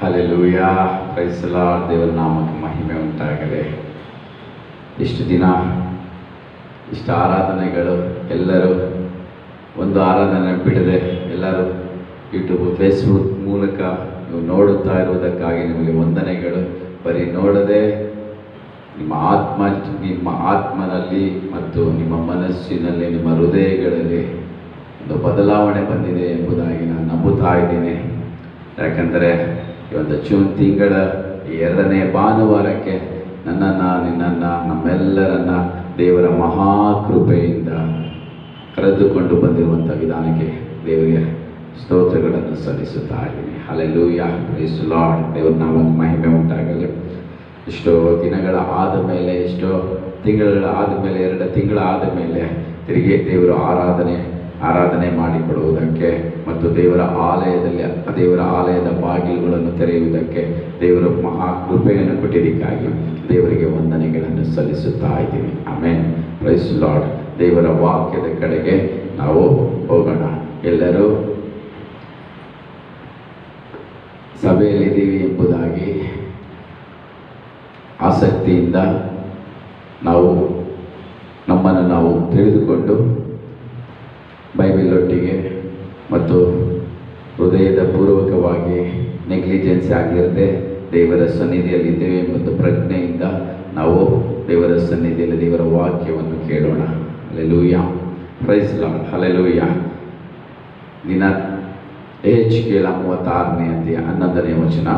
Hallelujah, praise the Lord. ದೇವರ ನಾಮಕ್ಕೆ ಮಹಿಮೆ ಉಂಟಾಗಲಿ. ಇಷ್ಟು ದಿನ ಇಷ್ಟು ಆರಾಧನೆಗಳು, ಎಲ್ಲರೂ ಒಂದು ಆರಾಧನೆ ಬಿಡದೆ ಎಲ್ಲರೂ ಯೂಟ್ಯೂಬ್, ಫೇಸ್ಬುಕ್ ಮೂಲಕ ನೀವು ನೋಡುತ್ತಾ ಇರುವುದಕ್ಕಾಗಿ ನಿಮಗೆ ವಂದನೆಗಳು. ಬರೀ ನೋಡದೆ ನಿಮ್ಮ ಆತ್ಮನಲ್ಲಿ ಮತ್ತು ನಿಮ್ಮ ಮನಸ್ಸಿನಲ್ಲಿ, ನಿಮ್ಮ ಹೃದಯಗಳಲ್ಲಿ ಒಂದು ಬದಲಾವಣೆ ಬಂದಿದೆ ಎಂಬುದಾಗಿ ನಾನು ನಂಬುತ್ತಾ ಇದ್ದೀನಿ. ಯಾಕಂದರೆ ಈ ಒಂದು ಜೂನ್ ತಿಂಗಳ ಈ 2ನೇ ಭಾನುವಾರಕ್ಕೆ ನನ್ನನ್ನು, ನಿನ್ನನ್ನು, ನಮ್ಮೆಲ್ಲರನ್ನ ದೇವರ ಮಹಾಕೃಪೆಯಿಂದ ಕರೆದುಕೊಂಡು ಬಂದಿರುವಂಥ ವಿಧಾನಕ್ಕೆ ದೇವರಿಗೆ ಸ್ತೋತ್ರಗಳನ್ನು ಸಲ್ಲಿಸುತ್ತಾ ಇದ್ದೀನಿ. Hallelujah, praise the Lord. ದೇವರ ನಾಮಕ್ಕೆ ಮಹಿಮೆ ಉಂಟಾಗಲಿ. ಎಷ್ಟೋ ದಿನಗಳ ಆದ ಮೇಲೆ, ಎಷ್ಟೋ ತಿಂಗಳ ಆದಮೇಲೆ, 2 ತಿಂಗಳ ಆದ ಮೇಲೆ ತಿರುಗಿ ದೇವರು ಆರಾಧನೆ ಮಾಡಿಕೊಡುವುದಕ್ಕೆ ಮತ್ತು ದೇವರ ಆಲಯದ ಬಾಗಿಲುಗಳನ್ನು ತೆರೆಯುವುದಕ್ಕೆ ದೇವರು ಮಹಾಕೃಪೆಯನ್ನು ಕೊಟ್ಟಿದ್ದಕ್ಕಾಗಿ ದೇವರಿಗೆ ವಂದನೆಗಳನ್ನು ಸಲ್ಲಿಸುತ್ತಾ ಇದ್ದೀನಿ. Amen, praise the Lord. ದೇವರ ವಾಕ್ಯದ ಕಡೆಗೆ ನಾವು ಹೋಗೋಣ. ಎಲ್ಲರೂ ಸಭೆಯಲ್ಲಿದ್ದೀವಿ ಎಂಬುದಾಗಿ ಆಸಕ್ತಿಯಿಂದ ನಮ್ಮನ್ನು ನಾವು ತಿಳಿದುಕೊಂಡು ಬೈಬಲೊಟ್ಟಿಗೆ ಮತ್ತು ಹೃದಯದ ಪೂರ್ವಕವಾಗಿ ನೆಗ್ಲಿಜೆನ್ಸ್ ಆಗಿರದೆ ದೇವರ ಸನ್ನಿಧಿಯಲ್ಲಿದ್ದೇವೆ ಎಂಬ ಪ್ರಜ್ಞೆಯಿಂದ ನಾವು ದೇವರ ಸನ್ನಿಧಿಯಲ್ಲಿ ದೇವರ ವಾಕ್ಯವನ್ನು ಕೇಳೋಣ. Hallelujah, praise the Lord. Hallelujah. ದಿನ ಎಹೆಜ್ಕೇಲ 36ನೇ ಅಧ್ಯಾಯ 11ನೇ ವಚನ.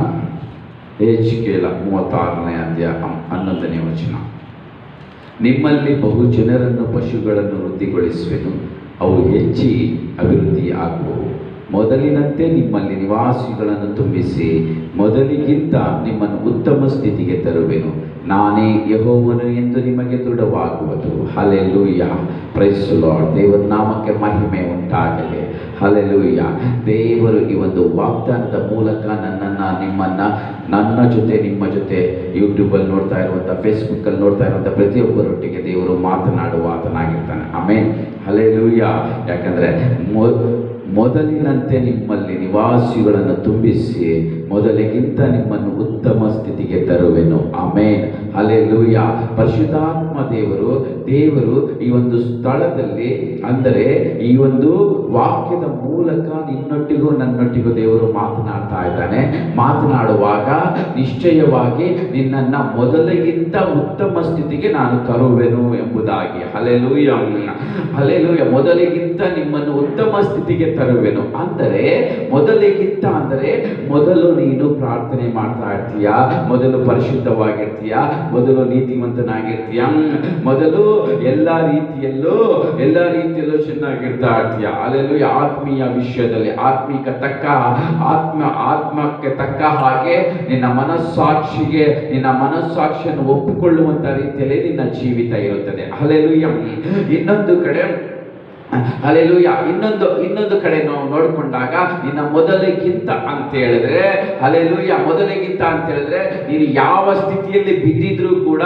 ಎಹೆಜ್ಕೇಲ 36ನೇ ಅಧ್ಯಾಯ 11ನೇ ವಚನ. ನಿಮ್ಮಲ್ಲಿ ಬಹು ಜನರನ್ನು, ಪಶುಗಳನ್ನು ವೃದ್ಧಿಗೊಳಿಸುವೆನು, ಅವು ಹೆಚ್ಚಿ ಅಭಿವೃದ್ಧಿ ಆಗುವವು. ಮೊದಲಿನಂತೆ ನಿಮ್ಮಲ್ಲಿ ನಿವಾಸಿಗಳನ್ನು ತುಂಬಿಸಿ ಮೊದಲಿಗಿಂತ ನಿಮ್ಮನ್ನು ಉತ್ತಮ ಸ್ಥಿತಿಗೆ ತರುವೆನು. ನಾನೇ ಯೆಹೋವನು ಎಂದು ನಿಮಗೆ ದೃಢವಾಗುವುದು. ಹಲ್ಲೆಲೂಯಾ, ಪ್ರೈಸ್ ದಿ ಲಾರ್ಡ್. ದೇವರ ನಾಮಕ್ಕೆ ಮಹಿಮೆ ಉಂಟಾಗಲಿ. ಹಲ್ಲೆಲೂಯಾ. ದೇವರು ಈ ಒಂದು ವಾಗ್ದಾನದ ಮೂಲಕ ನನ್ನನ್ನು, ನಿಮ್ಮನ್ನು, ನನ್ನ ಜೊತೆ, ನಿಮ್ಮ ಜೊತೆ ಯೂಟ್ಯೂಬಲ್ಲಿ ನೋಡ್ತಾ ಇರುವಂಥ, ಫೇಸ್ಬುಕ್ಕಲ್ಲಿ ನೋಡ್ತಾ ಇರುವಂಥ ಪ್ರತಿಯೊಬ್ಬರೊಟ್ಟಿಗೆ ದೇವರು ಮಾತನಾಡುವ ಆತನಾಗಿರ್ತಾನೆ. Amen, hallelujah. ಯಾಕಂದರೆ ಮೊದಲಿನಂತೆ ನಿಮ್ಮಲ್ಲಿ ನಿವಾಸಿಗಳನ್ನು ತುಂಬಿಸಿ ಮೊದಲಿಗಿಂತ ನಿಮ್ಮನ್ನು ಉತ್ತಮ ಸ್ಥಿತಿಗೆ ತರುವೆನು. Amen, hallelujah. ಪರಿಶುದ್ಧಾತ್ಮ ದೇವರು ಈ ಒಂದು ಸ್ಥಳದಲ್ಲಿ, ಅಂದರೆ ಈ ಒಂದು ವಾಕ್ಯದ ಮೂಲಕ ನಿನ್ನೊಟ್ಟಿಗೂ ನನ್ನೊಟ್ಟಿಗೂ ದೇವರು ಮಾತನಾಡ್ತಾ ಇದ್ದಾನೆ. ಮಾತನಾಡುವಾಗ ನಿಶ್ಚಯವಾಗಿ ನಿನ್ನನ್ನು ಮೊದಲಿಗಿಂತ ಉತ್ತಮ ಸ್ಥಿತಿಗೆ ನಾನು ತರುವೆನು ಎಂಬುದಾಗಿ. Hallelujah, hallelujah. ಮೊದಲಿಗಿಂತ ನಿಮ್ಮನ್ನು ಉತ್ತಮ ಸ್ಥಿತಿಗೆ ತರುವೆನು ಅಂದರೆ, ಮೊದಲಿಗಿಂತ ಅಂದರೆ ಮೊದಲು ನೀನು ಪ್ರಾರ್ಥನೆ ಮಾಡ್ತಾ ಇರ್ತೀಯ, ಮೊದಲು ಪರಿಶುದ್ಧವಾಗಿರ್ತೀಯ, ಮೊದಲು ನೀತಿವಂತನಾಗಿರ್ತೀಯ, ಮೊದಲು ಎಲ್ಲ ರೀತಿಯಲ್ಲೂ ಚೆನ್ನಾಗಿರ್ತಾ ಇರ್ತೀಯ. ಹಲ್ಲೆಲೂಯಾ. ಆತ್ಮೀಯ ವಿಷಯದಲ್ಲಿ ಆತ್ಮಕ್ಕೆ ತಕ್ಕ ಹಾಗೆ ನಿನ್ನ ಮನಸ್ಸಾಕ್ಷಿಯನ್ನು ಒಪ್ಪಿಕೊಳ್ಳುವಂತ ರೀತಿಯಲ್ಲಿ ನಿನ್ನ ಜೀವಿತ ಇರುತ್ತದೆ. ಹಲ್ಲೆಲೂಯಾ. ಇನ್ನೊಂದು ಕಡೆ ಹಲ್ಲೆಲೂಯಾ, ಇನ್ನೊಂದು ಕಡೆ ನಾವು ನೋಡಿಕೊಂಡಾಗ ನಿನ್ನ ಮೊದಲಿಗಿಂತ ಅಂತ ಹೇಳಿದ್ರೆ, ಹಲ್ಲೆಲೂಯಾ, ಮೊದಲಿಗಿಂತ ಅಂತ ಹೇಳಿದ್ರೆ ನೀನು ಯಾವ ಸ್ಥಿತಿಯಲ್ಲಿ ಬಿದ್ದಿದ್ರು ಕೂಡ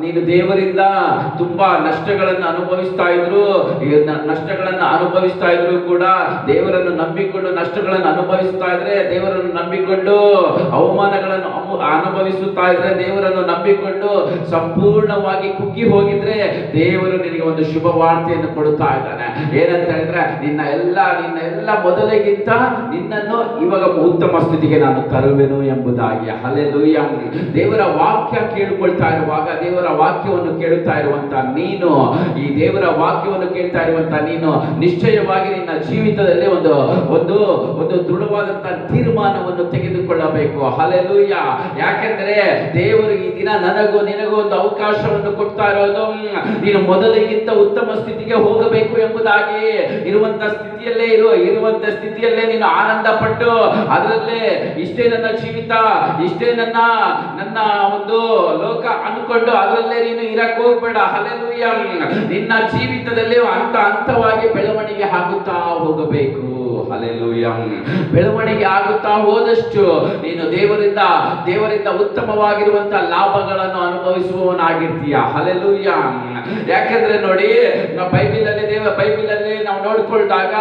ನೀನು ದೇವರಿಂದ ತುಂಬಾ ನಷ್ಟಗಳನ್ನು ಅನುಭವಿಸ್ತಾ ಇದ್ರು ಕೂಡ, ದೇವರನ್ನು ನಂಬಿಕೊಂಡು ನಷ್ಟಗಳನ್ನು ಅನುಭವಿಸ್ತಾ ಇದ್ರೆ, ದೇವರನ್ನು ನಂಬಿಕೊಂಡು ಅವಮಾನಗಳನ್ನು ಅನುಭವಿಸುತ್ತಾ ಇದ್ರೆ, ದೇವರನ್ನು ನಂಬಿಕೊಂಡು ಸಂಪೂರ್ಣವಾಗಿ ಕುಗ್ಗಿ ಹೋಗಿದ್ರೆ, ದೇವರು ನಿನಗೆ ಒಂದು ಶುಭ ವಾರ್ತೆಯನ್ನು ಕೊಡುತ್ತಾ ಇದ್ದಾನೆ. ಏನಂತ ಹೇಳಿದ್ರೆ, ನಿನ್ನ ಎಲ್ಲ ಮೊದಲಿಗಿಂತ ನಿನ್ನನ್ನು ಇವಾಗ ಉತ್ತಮ ಸ್ಥಿತಿಗೆ ನಾನು ತರುವೆನು ಎಂಬುದಾಗಿ. ಹಲ್ಲೆಲೂಯಾ. ದೇವರ ವಾಕ್ಯ ಕೇಳಿಕೊಳ್ತಾ ಇರುವಾಗ, ದೇವರ ವಾಕ್ಯವನ್ನು ಕೇಳುತ್ತಾ ಇರುವಂತ ನೀನು, ಈ ದೇವರ ವಾಕ್ಯವನ್ನು ಕೇಳ್ತಾ ಇರುವಂತ ನೀನು ನಿಶ್ಚಯವಾಗಿ ನಿನ್ನ ಜೀವಿತದಲ್ಲಿ ಒಂದು ದೃಢವಾದಂತಹ ತೀರ್ಮಾನವನ್ನು ತೆಗೆದುಕೊಳ್ಳಬೇಕು. ಹಲ್ಲೆಲೂಯಾ. ಯಾಕೆಂದರೆ ದೇವರು ಈ ದಿನ ನಿನಗೂ ಒಂದು ಅವಕಾಶವನ್ನು ಕೊಡ್ತಾ ಇರೋದು, ನೀನು ಮೊದಲಿಗಿಂತ ಉತ್ತಮ ಸ್ಥಿತಿಗೆ ಹೋಗಬೇಕು ಎಂಬುದಾಗಿ. ಇರುವಂತ ಸ್ಥಿತಿಯಲ್ಲೇ ನೀನು ಆನಂದ ಪಟ್ಟು, ಅದರಲ್ಲೇ ಇಷ್ಟೇ ನನ್ನ ಜೀವಿತ, ಇಷ್ಟೇ ನನ್ನ ಒಂದು ಲೋಕ ಅನ್ಕೊಂಡು ಅದರಲ್ಲೇ ನೀನು ಇರಕ್ಕೆ ಹೋಗ್ಬೇಡ. ಹಲ್ಲೆಲೂಯಾ. ನಿನ್ನ ಜೀವಿತದಲ್ಲಿ ಹಂತವಾಗಿ ಬೆಳವಣಿಗೆ ಆಗುತ್ತಾ ಹೋಗಬೇಕು. ಹಲ್ಲೆಲೂಯಾ. ಬೆಳವಣಿಗೆ ಆಗುತ್ತಾ ಹೋದಷ್ಟು ನೀನು ದೇವರಿಂದ ಉತ್ತಮವಾಗಿರುವಂತಹ ಲಾಭಗಳನ್ನು ಅನುಭವಿಸುವವನಾಗಿರ್ತೀಯ. ಹಲ್ಲೆಲೂಯಾ. ಯಾಕಂದ್ರೆ ನೋಡಿ, ನಾವು ಬೈಬಲಲ್ಲಿ ನಾವು ನೋಡಿಕೊಂಡಾಗ,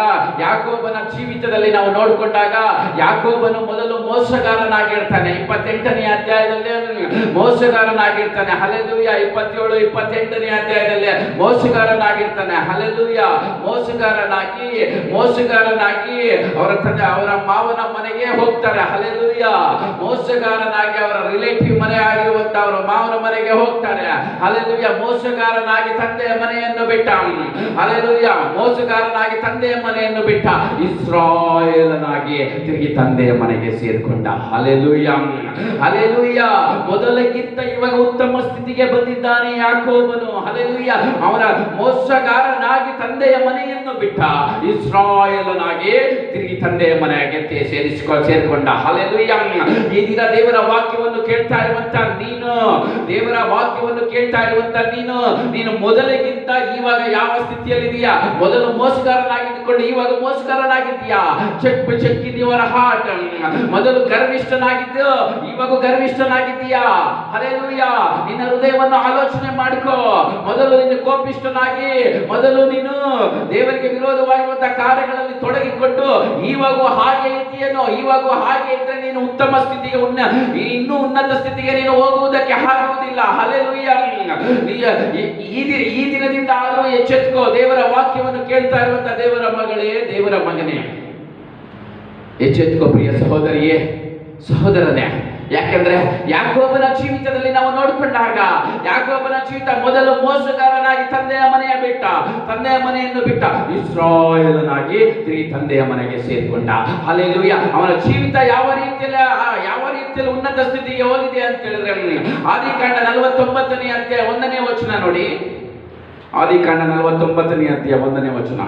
ಯಾಕೋಬನ ಜೀವಿತದಲ್ಲಿ ನಾವು ನೋಡಿಕೊಂಡಾಗ, ಯಾಕೋಬನು ಮೊದಲು ಮೋಸಗಾರನಾಗಿರ್ತಾನೆ. 28ನೇ ಅಧ್ಯಾಯದಲ್ಲಿ ಮೋಸಗಾರನಾಗಿರ್ತಾನೆ. ಹಲ್ಲೆಲೂಯಾ. 27, 28ನೇ ಅಧ್ಯಾಯದಲ್ಲಿ ಮೋಸಗಾರನಾಗಿರ್ತಾನೆ. ಹಲ್ಲೆಲೂಯಾ. ಮೋಸಗಾರನಾಗಿ ಅವರ ಮಾವನ ಮನೆಗೆ ಹೋಗ್ತಾರೆ. ಹಲ್ಲೆಲೂಯಾ. ಮೋಸಗಾರನಾಗಿ ಅವರ ರಿಲೇಟಿವ್ ಮನೆ ಆಗಿರುವಂತ ಅವರ ಮಾವನ ಮನೆಗೆ ಹೋಗ್ತಾರೆ. ಹಲ್ಲೆಲೂಯಾ. ಮೋಸಗಾರನಾಗಿ ತಂದೆಯ ಮನೆಯನ್ನು ಬಿಟ್ಟ. ಹಲ್ಲೆಲೂಯಾ. ಮೋಸಗಾರನಾಗಿ ತಂದೆಯ ಮನೆಯನ್ನು ಬಿಟ್ಟ. ಇಸ್ರಾಯೇಲನಾಗಿ ತಿರುಗಿ ತಂದೆಯ ಮನೆಗೆ ಸೇರ್ಕೊಂಡ. ಹಲ್ಲೆಲೂಯಾ. ಹಲ್ಲೆಲೂಯಾ. ಮೊದಲಕ್ಕಿಂತ ಇವಾಗ ಉತ್ತಮ ಸ್ಥಿತಿಗೆ ಬಂದಿದ್ದಾನೆ ಯಾಕೋಬನು. ಹಲ್ಲೆಲೂಯಾ. ಅವನ ಮೋಸಗಾರನಾಗಿ ತಂದೆಯ ಮನೆಯನ್ನು ಬಿಟ್ಟ, ಇಸ್ರಾಯೇಲನಾಗಿ ತಿರುಗಿ ತಂದೆಯ ಮನೆಗೆ ಸೇರಿಕೊಂಡ. ಹಲ್ಲೆಲೂಯಾ. ಈ ದಿನ ದೇವರ ವಾಕ್ಯವನ್ನು ಕೇಳ್ತಾ ಇರುವಂತ ನೀನು, ದೇವರ ವಾಕ್ಯವನ್ನು ಕೇಳ್ತಾ ಇರುವಂತ ನೀನು ಮೊದಲಿಗಿಂತ ಇವಾಗ ಯಾವ ಸ್ಥಿತಿಯಲ್ಲಿದೆಯಾ? ಮೊದಲು ಮೋಸಗಾರನಾಗಿದ್ದುಕೊಂಡು ಇವಾಗ ಮೋಸಗಾರನಾಗಿದ್ದೀಯಾ? Check in your heart. ಮೊದಲು ಗರ್ವಿಷ್ಠನಾಗಿದ್ದು ಇವಾಗ ಗರ್ವಿಷ್ಠನಾಗಿದ್ದೀಯಾ? ಹಲ್ಲೆಲೂಯಾ. ನಿನ್ನ ಹೃದಯವನ್ನು ಆಲೋಚನೆ ಮಾಡಿಕೋ. ಮೊದಲು ನೀನು ಕೋಪಿಷ್ಠನಾಗಿ, ಮೊದಲು ನೀನು ದೇವರಿಗೆ ವಿರೋಧವಾಗಿರುವಂತಹ ಕಾರ್ಯಗಳಲ್ಲಿ ತೊಡಗಿಕೊಂಡು ಇವಾಗ ಹಾಗೆ ಇದೆಯೇನೋ? ಇವಾಗ ಹಾಗೆ ಇದ್ರೆ ನೀನು ಉತ್ತಮ ಸ್ಥಿತಿಗೆ, ಇನ್ನೂ ಉನ್ನತ ಸ್ಥಿತಿಗೆ ನೀನು ಹೋಗುವುದಕ್ಕೆ ಆಗುವುದಿಲ್ಲ. ಹಲ್ಲೆಲೂಯಾ. ಈ ದಿನದಿಂದ ಆದರೂ ಎಚ್ಚೆತ್ಕೋ. ದೇವರ ವಾಕ್ಯವನ್ನು ಕೇಳ್ತಾ ಇರುವಂತ ದೇವರ ಮಗಳೇ, ದೇವರ ಮಗನೇ, ಎಚ್ಚೆತ್ಕೋ ಪ್ರಿಯ ಸಹೋದರಿಯೇ, ಸಹೋದರನೇ. ಯಾಕಂದ್ರೆ ಯಾಕೋಬನ ಜೀವಿತದಲ್ಲಿ ನಾವು ನೋಡಿಕೊಂಡಾಗ, ಯಾಕೋಬನ ಜೀವಿತ ಮೊದಲು ಮೋಸಗಾರನಾಗಿ ತಂದೆಯ ಮನೆಯನ್ನು ಬಿಟ್ಟ, ಇಸ್ರಾಯೇಲನಾಗಿ ತಿರುಗಿ ತಂದೆಯ ಮನೆಗೆ ಸೇರಿಕೊಂಡ. ಹಲ್ಲೆಲೂಯಾ. ಅವನ ಜೀವಿತ ಯಾವ ರೀತಿಯಲ್ಲಿ ಉನ್ನತ ಸ್ಥಿತಿಗೆ ಹೋಗಿದೆ ಅಂತ ಹೇಳಿದ್ರೆ, ಆದಿಕಾಂಡ 49ನೇ ಅಧ್ಯಾಯ 1ನೇ ವಚನ ನೋಡಿ. ಆದಿಕಾಂಡ 49ನೇ ಅಧ್ಯಾಯ 1ನೇ ವಚನ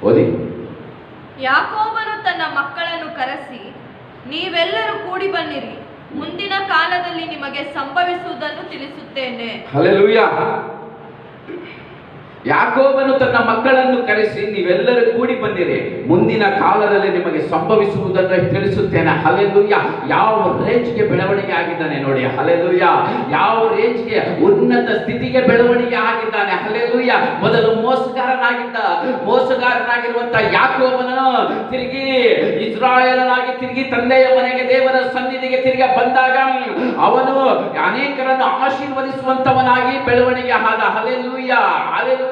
ಓದಿ. ಯಾಕೋಬನು ತನ್ನ ಮಕ್ಕಳನ್ನು ಕರೆಸಿ, ನೀವೆಲ್ಲರೂ ಕೂಡಿ ಬನ್ನಿರಿ, ಮುಂದಿನ ಕಾಲದಲ್ಲಿ ನಿಮಗೆ ಸಂಭವಿಸುವುದನ್ನು ತಿಳಿಸುತ್ತೇನೆ. ಹಲ್ಲೆಲೂಯಾ. ಯಾಕೋಬನು ತನ್ನ ಮಕ್ಕಳನ್ನು ಕರೆಸಿ, ನೀವೆಲ್ಲರೂ ಕೂಡಿ ಬಂದಿರಿ, ಮುಂದಿನ ಕಾಲದಲ್ಲಿ ನಿಮಗೆ ಸಂಭವಿಸುವುದನ್ನು ತಿಳಿಸುತ್ತೇನೆ. ಹಲ್ಲೆಲೂಯಾ. ಯಾವ ರೇಂಜ್ಗೆ ಬೆಳವಣಿಗೆ ಆಗಿದ್ದಾನೆ ನೋಡಿ. ಹಲ್ಲೆಲೂಯಾ. ಯಾವ ರೇಂಜ್ಗೆ ಉನ್ನತ ಸ್ಥಿತಿಗೆ ಬೆಳವಣಿಗೆ ಆಗಿದ್ದಾನೆ. ಹಲ್ಲೆಲೂಯಾ. ಮೊದಲು ಮೋಸಗಾರನಾಗಿರುವಂತ ಯಾಕೋಬನನು ತಿರುಗಿ ಇಸ್ರಾಯೇಲನಾಗಿ ತಿರುಗಿ ತಂದೆಯ ಮನೆಗೆ, ದೇವರ ಸನ್ನಿಧಿಗೆ ತಿರುಗಿ ಬಂದಾಗ ಅವನು ಅನೇಕರನ್ನು ಆಶೀರ್ವದಿಸುವಂತವನಾಗಿ ಬೆಳವಣಿಗೆ ಆದ. ಹಲ್ಲೆಲೂಯಾ. ಹಲ್ಲೆಲೂಯಾ.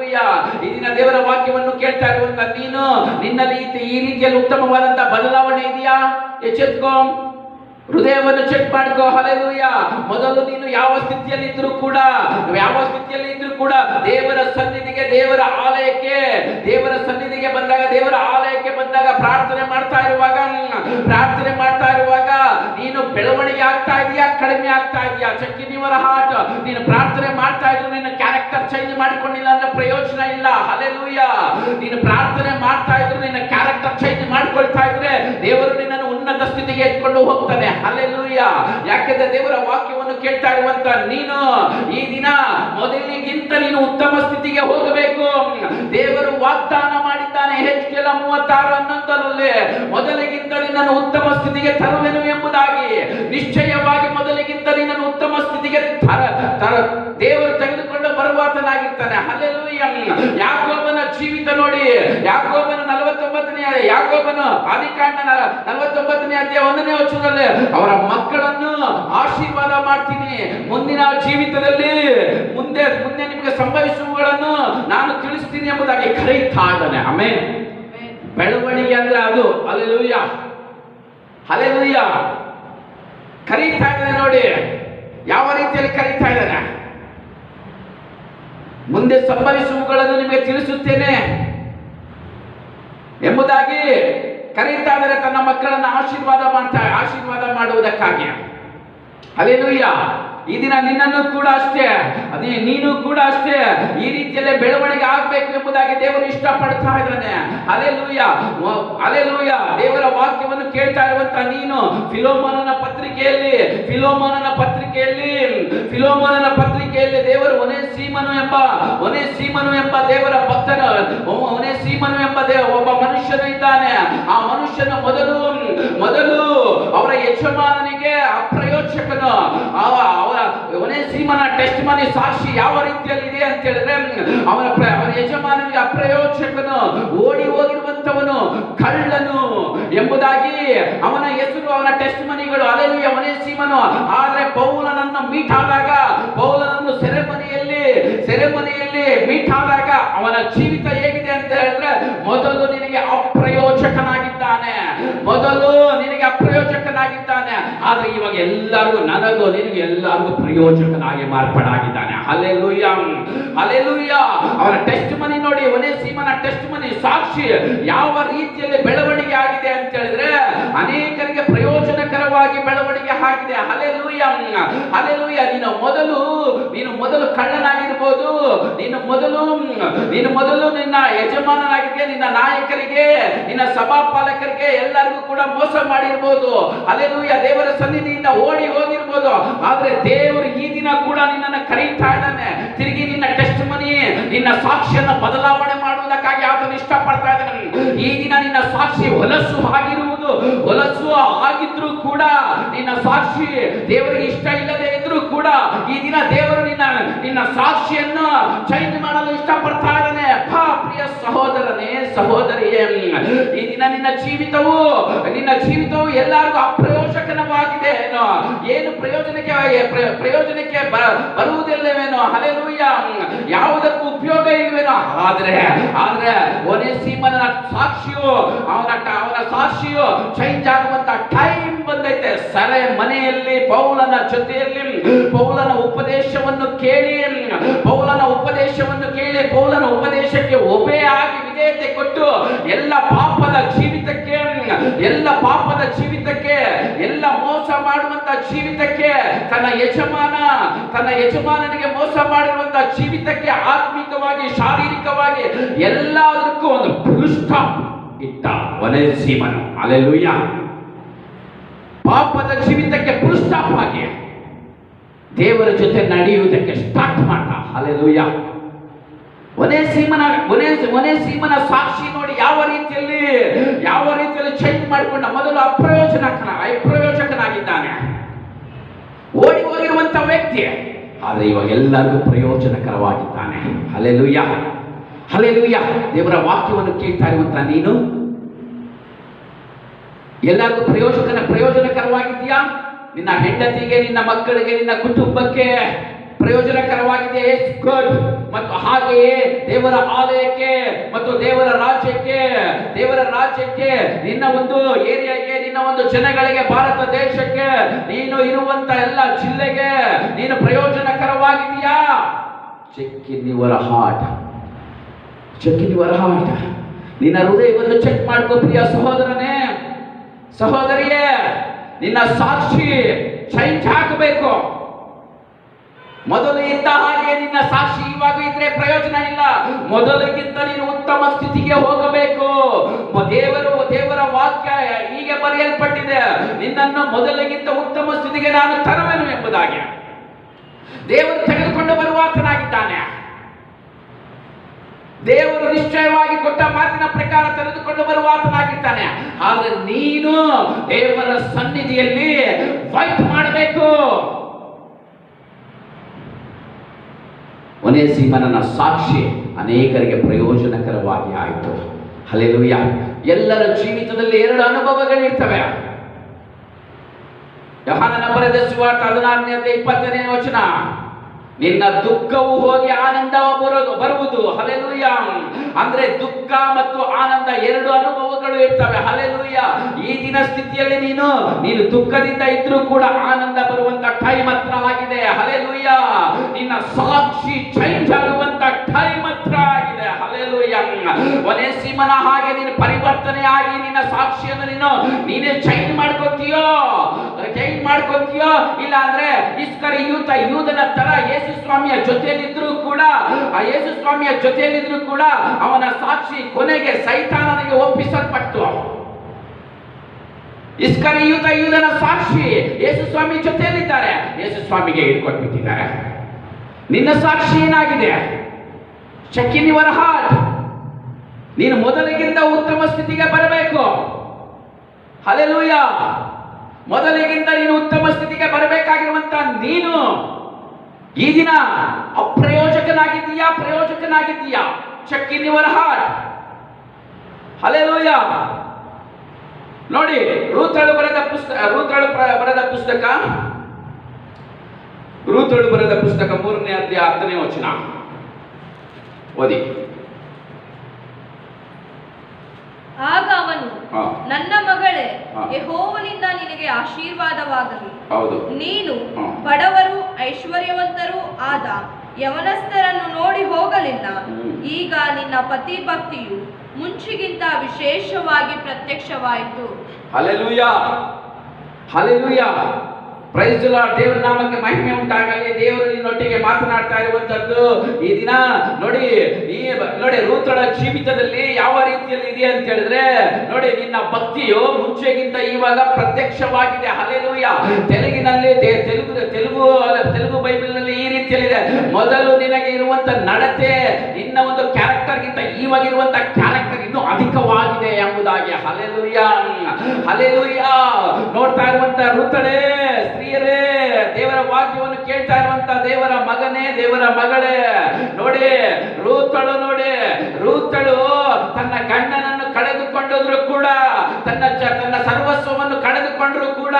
ಈ ದಿನ ದೇವರ ವಾಕ್ಯವನ್ನು ಕೇಳ್ತಾ ಇರುವಂತ ನೀನು, ನಿನ್ನಲ್ಲಿ ಈ ರೀತಿಯಲ್ಲಿ ಉತ್ತಮವಾದಂತಹ ಬದಲಾವಣೆ ಇದೆಯಾ? ಎಚ್ಚೆತ್ಕೋ. ಹೃದಯವನ್ನು ಚೆಕ್ ಮಾಡ್ಕೋ. ಹಲ್ಲೆಲೂಯಾ. ಮೊದಲು ನೀನು ಯಾವ ಸ್ಥಿತಿಯಲ್ಲಿ ಇದ್ರೂ ಕೂಡ ದೇವರ ಸನ್ನಿಧಿಗೆ, ದೇವರ ಸನ್ನಿಧಿಗೆ ಬಂದಾಗ ಪ್ರಾರ್ಥನೆ ಮಾಡ್ತಾ ಇರುವಾಗ ನೀನು ಬೆಳವಣಿಗೆ ಆಗ್ತಾ ಇದೆಯಾ, ಕಡಿಮೆ ಆಗ್ತಾ ಇದೆಯಾ? Check in your heart. ನೀನು ಪ್ರಾರ್ಥನೆ ಮಾಡ್ತಾ ಇದ್ರು ನಿನ್ನ ಕ್ಯಾರೆಕ್ಟರ್ ಚೇಂಜ್ ಮಾಡಿಕೊಂಡಿಲ್ಲ ಅಂದ್ರೆ ಪ್ರಯೋಜನ ಇಲ್ಲ. ಹಲ್ಲೆಲೂಯಾ. ನೀನು ಪ್ರಾರ್ಥನೆ ಮಾಡ್ತಾ ಇದ್ರು ನಿನ್ನ ಕ್ಯಾರೆಕ್ಟರ್ ಚೇಂಜ್ ಮಾಡ್ಕೊಳ್ತಾ ಇದ್ರೆ ದೇವರು ನಿನ್ನನ್ನು ಉನ್ನತ ಸ್ಥಿತಿಗೆ ಎತ್ಕೊಂಡು ಹೋಗ್ತಾನೆ. ಹಲ್ಲೆಲೂಯಾ. ಯಾಕೆಂದ್ರೆ ದೇವರ ವಾಕ್ಯವನ್ನು ಕೇಳ್ತಾ ಇರುವಂತ ನೀನು ಈ ದಿನ ಮೊದಲಿಗಿಂತ ನೀನು ಉತ್ತಮ ಸ್ಥಿತಿಗೆ ಹೋಗಬೇಕು. ದೇವರು ವಾಗ್ದಾನ ಮಾಡಿದ್ದಾನೆ H.K. 36:11 ಮೊದಲಿಗಿಂತ ನಿನ್ನನ್ನು ಉತ್ತಮ ಸ್ಥಿತಿಗೆ ತರುವೆನು ಎಂಬುದಾಗಿ. ನಿಶ್ಚಯವಾಗಿ ಮೊದಲಿಗಿಂತ ನಿನ್ನನ್ನು ಉತ್ತಮ ಸ್ಥಿತಿಗೆ ದೇವರು ತೆಗೆದುಕೊಂಡು ಬರುವಾತನಾಗಿರ್ತಾನೆ. ಹಲ್ಲೆಲೂಯಾ. ಯಾಕೋಬನ ಜೀವಿತ ನೋಡಿ. ಯಾಕೋಬನ ಆದಿಕಾಂಡ 49ನೇ ಅಧ್ಯಾಯ 1ನೇ ವಚನದಲ್ಲಿ ಅವರ ಮಕ್ಕಳನ್ನು ಆಶೀರ್ವಾದ ಮಾಡ್ತೀನಿ, ಮುಂದಿನ ಜೀವಿತದಲ್ಲಿ ಮುಂದೆ ನಿಮಗೆ ಸಂಭವಿಸುವುಗಳನ್ನು ನಾನು ತಿಳಿಸ್ತೀನಿ ಎಂಬುದಾಗಿ ಕರೆಯುತ್ತಾ ಇದ್ದಾನೆ. ಆಮೆನ್. ಬೆಳವಣಿಗೆ ಅಂದ್ರೆ ಅದು. ಹಲ್ಲೆಲೂಯಾ. ಹಲ್ಲೆಲೂಯಾ. ಕರೀತಾ ಇದ್ದಾನೆ ನೋಡಿ. ಯಾವ ರೀತಿಯಲ್ಲಿ ಕರೀತಾ ಇದ್ದಾನೆ? ಮುಂದೆ ಸಂಭವಿಸುವುಗಳನ್ನು ನಿಮಗೆ ತಿಳಿಸುತ್ತೇನೆ ಎಂಬುದಾಗಿ ಕರೀತಾ ಇದ್ದಾರೆ. ತನ್ನ ಮಕ್ಕಳನ್ನು ಆಶೀರ್ವಾದ ಮಾಡುವುದಕ್ಕಾಗಿ. ಹಲ್ಲೆಲೂಯಾ. ಈ ದಿನ ನಿನ್ನನ್ನು ಕೂಡ ಅಷ್ಟೇ, ನೀನು ಕೂಡ ಅಷ್ಟೇ ಈ ರೀತಿಯಲ್ಲೇ ಬೆಳವಣಿಗೆ ಆಗಬೇಕು ಎಂಬುದಾಗಿ ದೇವರು ಇಷ್ಟಪಡ್ತಾ ಇದ್ದಾನೆ. ಹಲ್ಲೆಲೂಯಾ. ಹಲ್ಲೆಲೂಯಾ. ದೇವರ ವಾಕ್ಯವನ್ನು ಕೇಳ್ತಾ ಇರುವಂತ ನೀನು ಫಿಲೋಮೋನನ ಪತ್ರಿಕೆಯಲ್ಲಿ ದೇವರು ಒನೇಸೀಮನು ಎಂಬ ದೇವರ ಭಕ್ತನ ಒನೇಸೀಮನು ಎಂಬ ಒಬ್ಬ ಮನುಷ್ಯನು ಇದ್ದಾನೆ. ಆ ಮನುಷ್ಯನು ಮೊದಲು ಅವರ ಯಜಮಾನನಿಗೆ ಅಪ್ರಯೋಜಕನು, ಅವರ ಒನೇಸಿಮನ ಟೆಸ್ಟ್ ಮನಿ ಸಾಕ್ಷಿ ಯಾವ ರೀತಿಯಲ್ಲಿ ಇದೆ ಅಂತ ಹೇಳಿದ್ರೆ, ಅವನ ಯಜಮಾನನಿಗೆ ಅಪ್ರಯೋಜಕನು, ಓಡಿ ಹೋಗಿರುವಂತವನು, ಕಳ್ಳನು ಎಂಬುದಾಗಿ ಅವನ ಹೆಸರು, ಅವನ ಟೆಸ್ಟ್ ಮನಿಗಳು. ಅಲ್ಲೆಲೂಯ. ಒನೇಸಿಮನು. ಆದರೆ ಪೌಲನನ್ನು ಮೀಟ್ ಆದಾಗ, ಪೌಲನನ್ನು ಸೆರೆಮನೆಯಲ್ಲಿ ಮೀಟ್ ಆದಾಗ ಅವನ ಜೀವಿತ ಹೇಗಿದೆ ಅಂತ ಹೇಳಿದ್ರೆ, ಮೊದಲು ನಿನಗೆ ಅಪ್ರಯೋಜಕನಾಗಿದ್ದಾನೆ, ಆದ್ರೆ ಇವಾಗ ಎಲ್ಲರಿಗೂ, ನನಗೂ ನಿನಗೆ ಎಲ್ಲರಿಗೂ ಪ್ರಯೋಜಕನಾಗಿ ಮಾರ್ಪಾಡಾಗಿದ್ದಾನೆ. ಹಲ್ಲೆಲೂಯ, ಹಲ್ಲೆಲೂಯ. ಅವನ ಟೆಸ್ಟ್ ಮನಿ ನೋಡಿ, ಒನೇಸಿಮನ ಟೆಸ್ಟ್ ಮನಿ ಸಾಕ್ಷಿ ಯಾವ ರೀತಿಯಲ್ಲಿ ಬೆಳವಣಿಗೆ ಆಗಿದೆ ಅಂತ ಹೇಳಿದ್ರೆ, ಅನೇಕರಿಗೆ ಪ್ರಯೋಜನಕರವಾಗಿ ಬೆಳವಣಿಗೆ ಆಗಿದೆ. Hallelujah, hallelujah. ನೀನು ಮೊದಲು ಕಳ್ಳನಾಗಿರ್ಬೋದು, ನೀನು ಮೊದಲು ನಿನ್ನ ಯಜಮಾನನಾಗಿದ್ದೆ, ನಿನ್ನ ನಾಯಕರಿಗೆ, ನಿನ್ನ ಸಭಾಪಾಲಕರಿಗೆ ಎಲ್ಲರಿಗೂ ಕೂಡ ಮೋಸ ಮಾಡಿರ್ಬೋದು. ಹಲ್ಲೆಲೂಯ. ದೇವರ ಸನ್ನಿಧಿಯಿಂದ ಓಡಿ ಹೋಗಿರ್ಬೋದು. ಆದ್ರೆ ದೇವರು ಈ ದಿನ ಕೂಡ ನಿನ್ನನ್ನು ಕರೀತಾ ಇದ್ದಾನೆ. ತಿರುಗಿ ನಿನ್ನ ಟೆಸ್ಟ್ ಮನಿ, ನಿನ್ನ ಸಾಕ್ಷಿಯನ್ನು ಬದಲಾವಣೆ ಮಾಡುವುದಕ್ಕಾಗಿ ಆತನು ಇಷ್ಟಪಡ್ತಾ ಇದ್ದಾನೆ. ಈ ದಿನ ನಿನ್ನ ಸಾಕ್ಷಿ ಹೊಲಸು ಆಗಿದ್ರು ಕೂಡ, ನಿನ್ನ ಸಾಕ್ಷಿ ದೇವರಿಗೆ ಇಷ್ಟ ಇಲ್ಲದೆ ಇದ್ರೂ ಕೂಡ, ಈ ದಿನ ದೇವರು ನಿನ್ನ ಸಾಕ್ಷಿಯನ್ನು ಚೇಂಜ್ ಮಾಡಲು ಇಷ್ಟಪಡ್ತಾ ಇದ್ದಾನೆ. ಪ್ರಿಯ ಸಹೋದರನೇ, ಸಹೋದರಿಯೇ, ಈ ದಿನ ನಿನ್ನ ಜೀವಿತವು ಎಲ್ಲರಿಗೂ ಅಪ್ರಯೋಜಕವಾಗಿದೆ. ಏನು ಪ್ರಯೋಜನಕ್ಕೆ ಬರುವುದಿಲ್ಲವೇನೋ. ಹಲ್ಲೆಲೂಯ. ಯಾವುದಕ್ಕೂ ಉಪಯೋಗ ಇಲ್ವೇನೋ. ಆದ್ರೆ ಒನೇಸಿಮನ ಸಾಕ್ಷಿಯು, ಅವನ ಸಾಕ್ಷಿಯು ಚೇಂಜ್ ಆಗುವಂತ ಟೈಮ್ ಬಂದೈತೆ. ಸೆರೆ ಮನೆಯಲ್ಲಿ ಪೌಲನ ಜೊತೆಯಲ್ಲಿ ಪೌಲನ ಉಪದೇಶವನ್ನು ಕೇಳಿ, ಪೌಲನ ಉಪದೇಶಕ್ಕೆ ಒಬೆ ಆಗಿ ವಿಧೇಯತೆ ಕೊಟ್ಟು, ಎಲ್ಲ ಪಾಪದ ಜೀವಿತಕ್ಕೆ, ಎಲ್ಲ ಮೋಸ ಮಾಡುವಂತ ಜೀವಿತಕ್ಕೆ, ತನ್ನ ಯಜಮಾನನಿಗೆ ಮೋಸ ಮಾಡಿರುವಂತ ಜೀವಿತಕ್ಕೆ, ಆತ್ಮಿಕವಾಗಿ, ಶಾರೀರಿಕವಾಗಿ ಎಲ್ಲದಕ್ಕೂ ಒಂದು ಫುಲ್ ಸ್ಟಾಪ್ ಇಟ್ಟ ಒನೇಸಿಮನು. ಹಲ್ಲೆಲೂಯ. ಪಾಪದ ಜೀವಿತಕ್ಕೆ ಫುಲ್ ಸ್ಟಾಪ್ ಆಗಿ ದೇವರ ಜೊತೆ ನಡೆಯುವುದಕ್ಕೆ ಸ್ಟಾರ್ಟ್ ಮಾಡ್ತಾ. ಹಲ್ಲೆಲೂಯ. ಒನೇಸಿಮನ ಸಾಕ್ಷಿ ನೋಡಿ ಯಾವ ರೀತಿಯಲ್ಲಿ ಚೇಂಜ್ ಮಾಡಿಕೊಂಡ. ಮೊದಲು ಅಪ್ರಯೋಜಕನಾಗಿದ್ದಾನೆ, ಓಡಿ ಹೋಗಿರುವಂತ ವ್ಯಕ್ತಿ, ಆದ್ರೆ ಇವಾಗ ಎಲ್ಲರಿಗೂ ಪ್ರಯೋಜನಕರವಾಗಿದ್ದಾನೆ. Hallelujah, hallelujah. ದೇವರ ವಾಕ್ಯವನ್ನು ಕೇಳ್ತಾ ಇರುವಂತ ನೀನು ಎಲ್ಲರಿಗೂ ಪ್ರಯೋಜನಕರವಾಗಿದೆಯಾ? ನಿನ್ನ ಹೆಂಡತಿಗೆ, ನಿನ್ನ ಮಕ್ಕಳಿಗೆ, ನಿನ್ನ ಕುಟುಂಬಕ್ಕೆ ಪ್ರಯೋಜನಕರವಾಗಿದೆ. ಗುಡ್. ಮತ್ತು ಹಾಗೆಯೇ ದೇವರ ಆಲಯಕ್ಕೆ ಮತ್ತು ದೇವರ ರಾಜ್ಯಕ್ಕೆ, ನಿನ್ನ ಒಂದು ಏರಿಯಾಗೆ, ನಿನ್ನ ಒಂದು ಜನಗಳಿಗೆ, ಭಾರತ ದೇಶಕ್ಕೆ, ನೀನು ಇರುವಂತ ಎಲ್ಲ ಜಿಲ್ಲೆಗೆ ನೀನು ಪ್ರಯೋಜನಕರವಾಗಿದೆಯಾ? Check in your heart. ನಿನ್ನ ಹೃದಯವನ್ನು ಚೆಕ್ ಮಾಡ್ಕೋ ಪ್ರಿಯ ಸಹೋದರನೇ, ಸಹೋದರಿಯೇ. ನಿನ್ನ ಸಾಕ್ಷಿ ಚೇಂಜ್ ಆಗಬೇಕು. ಮೊದಲು ಇದ್ದ ಹಾಗೆ ನಿನ್ನ ಸಾಕ್ಷಿ ಇವಾಗ ಇದ್ರೆ ಪ್ರಯೋಜನ ಇಲ್ಲ. ಮೊದಲಿಗಿಂತ ನೀನು ಉತ್ತಮ ಸ್ಥಿತಿಗೆ ಹೋಗಬೇಕು. ದೇವರ ವಾಕ್ಯ ಹೀಗೆ ಬರೆಯಲ್ಪಟ್ಟಿದೆ, ನಿನ್ನನ್ನು ಮೊದಲಿಗಿಂತ ಉತ್ತಮ ಸ್ಥಿತಿಗೆ ನಾನು ತರುವೆನು ಎಂಬುದಾಗಿ. ದೇವರು ತೆಗೆದುಕೊಂಡು ಬರುವಾತನಾಗಿದ್ದಾನೆ. ದೇವರು ನಿಶ್ಚಯವಾಗಿ ಕೊಟ್ಟ ಮಾತಿನ ಪ್ರಕಾರ ತೆಗೆದುಕೊಂಡು ಬರುವಾತನಾಗಿದ್ದಾನೆ. ಆದ್ರೆ ನೀನು ದೇವರ ಸನ್ನಿಧಿಯಲ್ಲಿ ಫೈಟ್ ಮಾಡಬೇಕು. ಒನೇಸಿಮನ ಸಾಕ್ಷಿ ಅನೇಕರಿಗೆ ಪ್ರಯೋಜನಕರವಾಗಿ ಆಯಿತು. ಹಲ್ಲೆಲೂಯ. ಎಲ್ಲರ ಜೀವಿತದಲ್ಲಿ 2 ಅನುಭವಗಳಿರ್ತವೆ. ಯೋಹಾನನ ಬರೆದ ಸುವಾರ್ತೆ 16:20 ವಚನ, ನಿನ್ನ ದುಃಖವು ಹೋಗಿ ಆನಂದ ಬರುವುದು. ಹಲ್ಲೆಲೂಯ. ಅಂದ್ರೆ ದುಃಖ ಮತ್ತು ಆನಂದ 2 ಅನುಭವಗಳು ಇರ್ತವೆ. ಹಲ್ಲೆಲೂಯ. ಈ ದಿನ ಸ್ಥಿತಿಯಲ್ಲಿ ನೀನು ದುಃಖದಿಂದ ಇದ್ರೂ ಕೂಡ ಆನಂದ ಬರುವಂತ ಟೈಮ್ ಹತ್ರ ಆಗಿದೆ. ಹಲ್ಲೆಲೂಯ. ನಿನ್ನ ಸಾಕ್ಷಿ ಚೇಂಜ್ ಆಗುವಂತ ಟೈಮ್ ಹತ್ರ ಆಗಿದೆ. ಹಲ್ಲೆಲೂಯ. ಒನೇಸಿಮನ ಹಾಗೆ ನೀನು ಪರಿವರ್ತನೆ ಆಗಿ ನಿನ್ನ ಸಾಕ್ಷಿಯನ್ನು ನೀನೇ ಚೇಂಜ್ ಮಾಡ್ಕೊತೀಯೋ, ಇಲ್ಲ ಅಂದ್ರೆ ಯೂದನ ತರ ಯೇಸು ಸ್ವಾಮಿಯ ಜೊತೆಯಲ್ಲಿದ್ರು ಕೂಡ ಅವನ ಸಾಕ್ಷಿ ಕೊನೆಗೆ ಸೈತಾನನಿಗೆ ಒಪ್ಪಿಸಲ್ಪಟ್ಟು, ಯೂದನ ಸಾಕ್ಷಿ ಯೇಸು ಸ್ವಾಮಿ ಜೊತೆಯಲ್ಲಿದ್ದಾರೆ, ಯೇಸು ಸ್ವಾಮಿಗೆ ಹಿಡ್ಕೊಟ್ಬಿಟ್ಟಿದ್ದಾರೆ. ನಿನ್ನ ಸಾಕ್ಷಿ ಏನಾಗಿದೆ? Check in your heart. ನೀನು ಮೊದಲಿಗಿಂತ ಉತ್ತಮ ಸ್ಥಿತಿಗೆ ಬರಬೇಕು. ಹಲ್ಲೆಲೂಯ. ಮೊದಲಿಗಿಂತ ನೀನು ಉತ್ತಮ ಸ್ಥಿತಿಗೆ ಬರಬೇಕಾಗಿರುವಂತ ನೀನು ಈ ದಿನ ಅಪ್ರಯೋಜಕನಾಗಿದ್ದೀಯಾ, ಪ್ರಯೋಜಕನಾಗಿದ್ದೀಯಾ? Check in your heart. ಹಲ್ಲೆಲೂಯಾ. ನೋಡಿ, ರೂತಳು ಬರೆದ ಪುಸ್ತಕ 3ನೇ ಅಧ್ಯಾಯ 10ನೇ ವಚನ ಓದಿ. ಆಗ ಅವನು, ಹಾ. ನನ್ನ ಮಗಳೇ, ಹಾ. ಯೆಹೋವನಿಂದ ನಿನಗೆ ಆಶೀರ್ವಾದವಾಗಲಿ. ಹೌದು. ನೀನು ಹಾ. ಬಡವರು ಐಶ್ವರ್ಯವಂತರೂ ಆದ ಯವನಸ್ಥರನ್ನು ನೋಡಿ ಹೋಗಲಿಲ್ಲ. ಈಗ ನಿನ್ನ ಪತಿ ಭಕ್ತಿಯು ಮುಂಚಿಗಿಂತ ವಿಶೇಷವಾಗಿ ಪ್ರತ್ಯಕ್ಷವಾಯಿತು. ಹಲ್ಲೆಲೂಯಾ, ಹಲ್ಲೆಲೂಯಾ. Praise the Lord. ದೇವರ ನಾಮಕ್ಕೆ ಮಹಿಮೆ ಉಂಟಾಗಲಿ. ದೇವರು ನಿನ್ನೊಟ್ಟಿಗೆ ಮಾತನಾಡ್ತಾ ಇರುವಂತದ್ದು ಈ ದಿನ. ನೋಡಿ ರೂತಳ ಜೀವಿತದಲ್ಲಿ ಯಾವ ರೀತಿಯಲ್ಲಿ ಇದೆ ಅಂತ ಹೇಳಿದ್ರೆ, ನೋಡಿ, ನಿನ್ನ ಭಕ್ತಿಯು ಮುಂಚೆಗಿಂತ ಇವಾಗ ಪ್ರತ್ಯಕ್ಷವಾಗಿದೆ. ಹಲ್ಲೆಲೂಯಾ. ತೆಲುಗಿನಲ್ಲಿ ತೆಲುಗು ಬೈಬಲ್ನಲ್ಲಿ ಈ ರೀತಿಯಲ್ಲಿದೆ, ಮೊದಲು ನಿನಗೆ ಇರುವಂತ ನಡತೆ, ನಿನ್ನ ಒಂದು ಕ್ಯಾರೆಕ್ಟರ್ಗಿಂತ ಇವಾಗ ಇರುವಂತ ಕ್ಯಾರೆಕ್ಟರ್ ಇನ್ನೂ ಅಧಿಕವಾಗಿದೆ ಎಂಬುದಾಗಿ. Hallelujah, hallelujah. ನೋಡ್ತಾ ಇರುವಂತ ರೂತಳೇ, ಸ್ತ್ರೀಯರೇ, ದೇವರ ವಾಕ್ಯವನ್ನು ಕೇಳ್ತಾ ಇರುವಂತ ದೇವರ ಮಗನೇ, ದೇವರ ಮಗಳೇ, ನೋಡಿ ರೂತಳು ತನ್ನ ಗಂಡನನ್ನು ಕಳೆದುಕೊಂಡರು ಕೂಡ, ತನ್ನ ಸರ್ವಸ್ವವನ್ನು ಕಳೆದುಕೊಂಡರು ಕೂಡ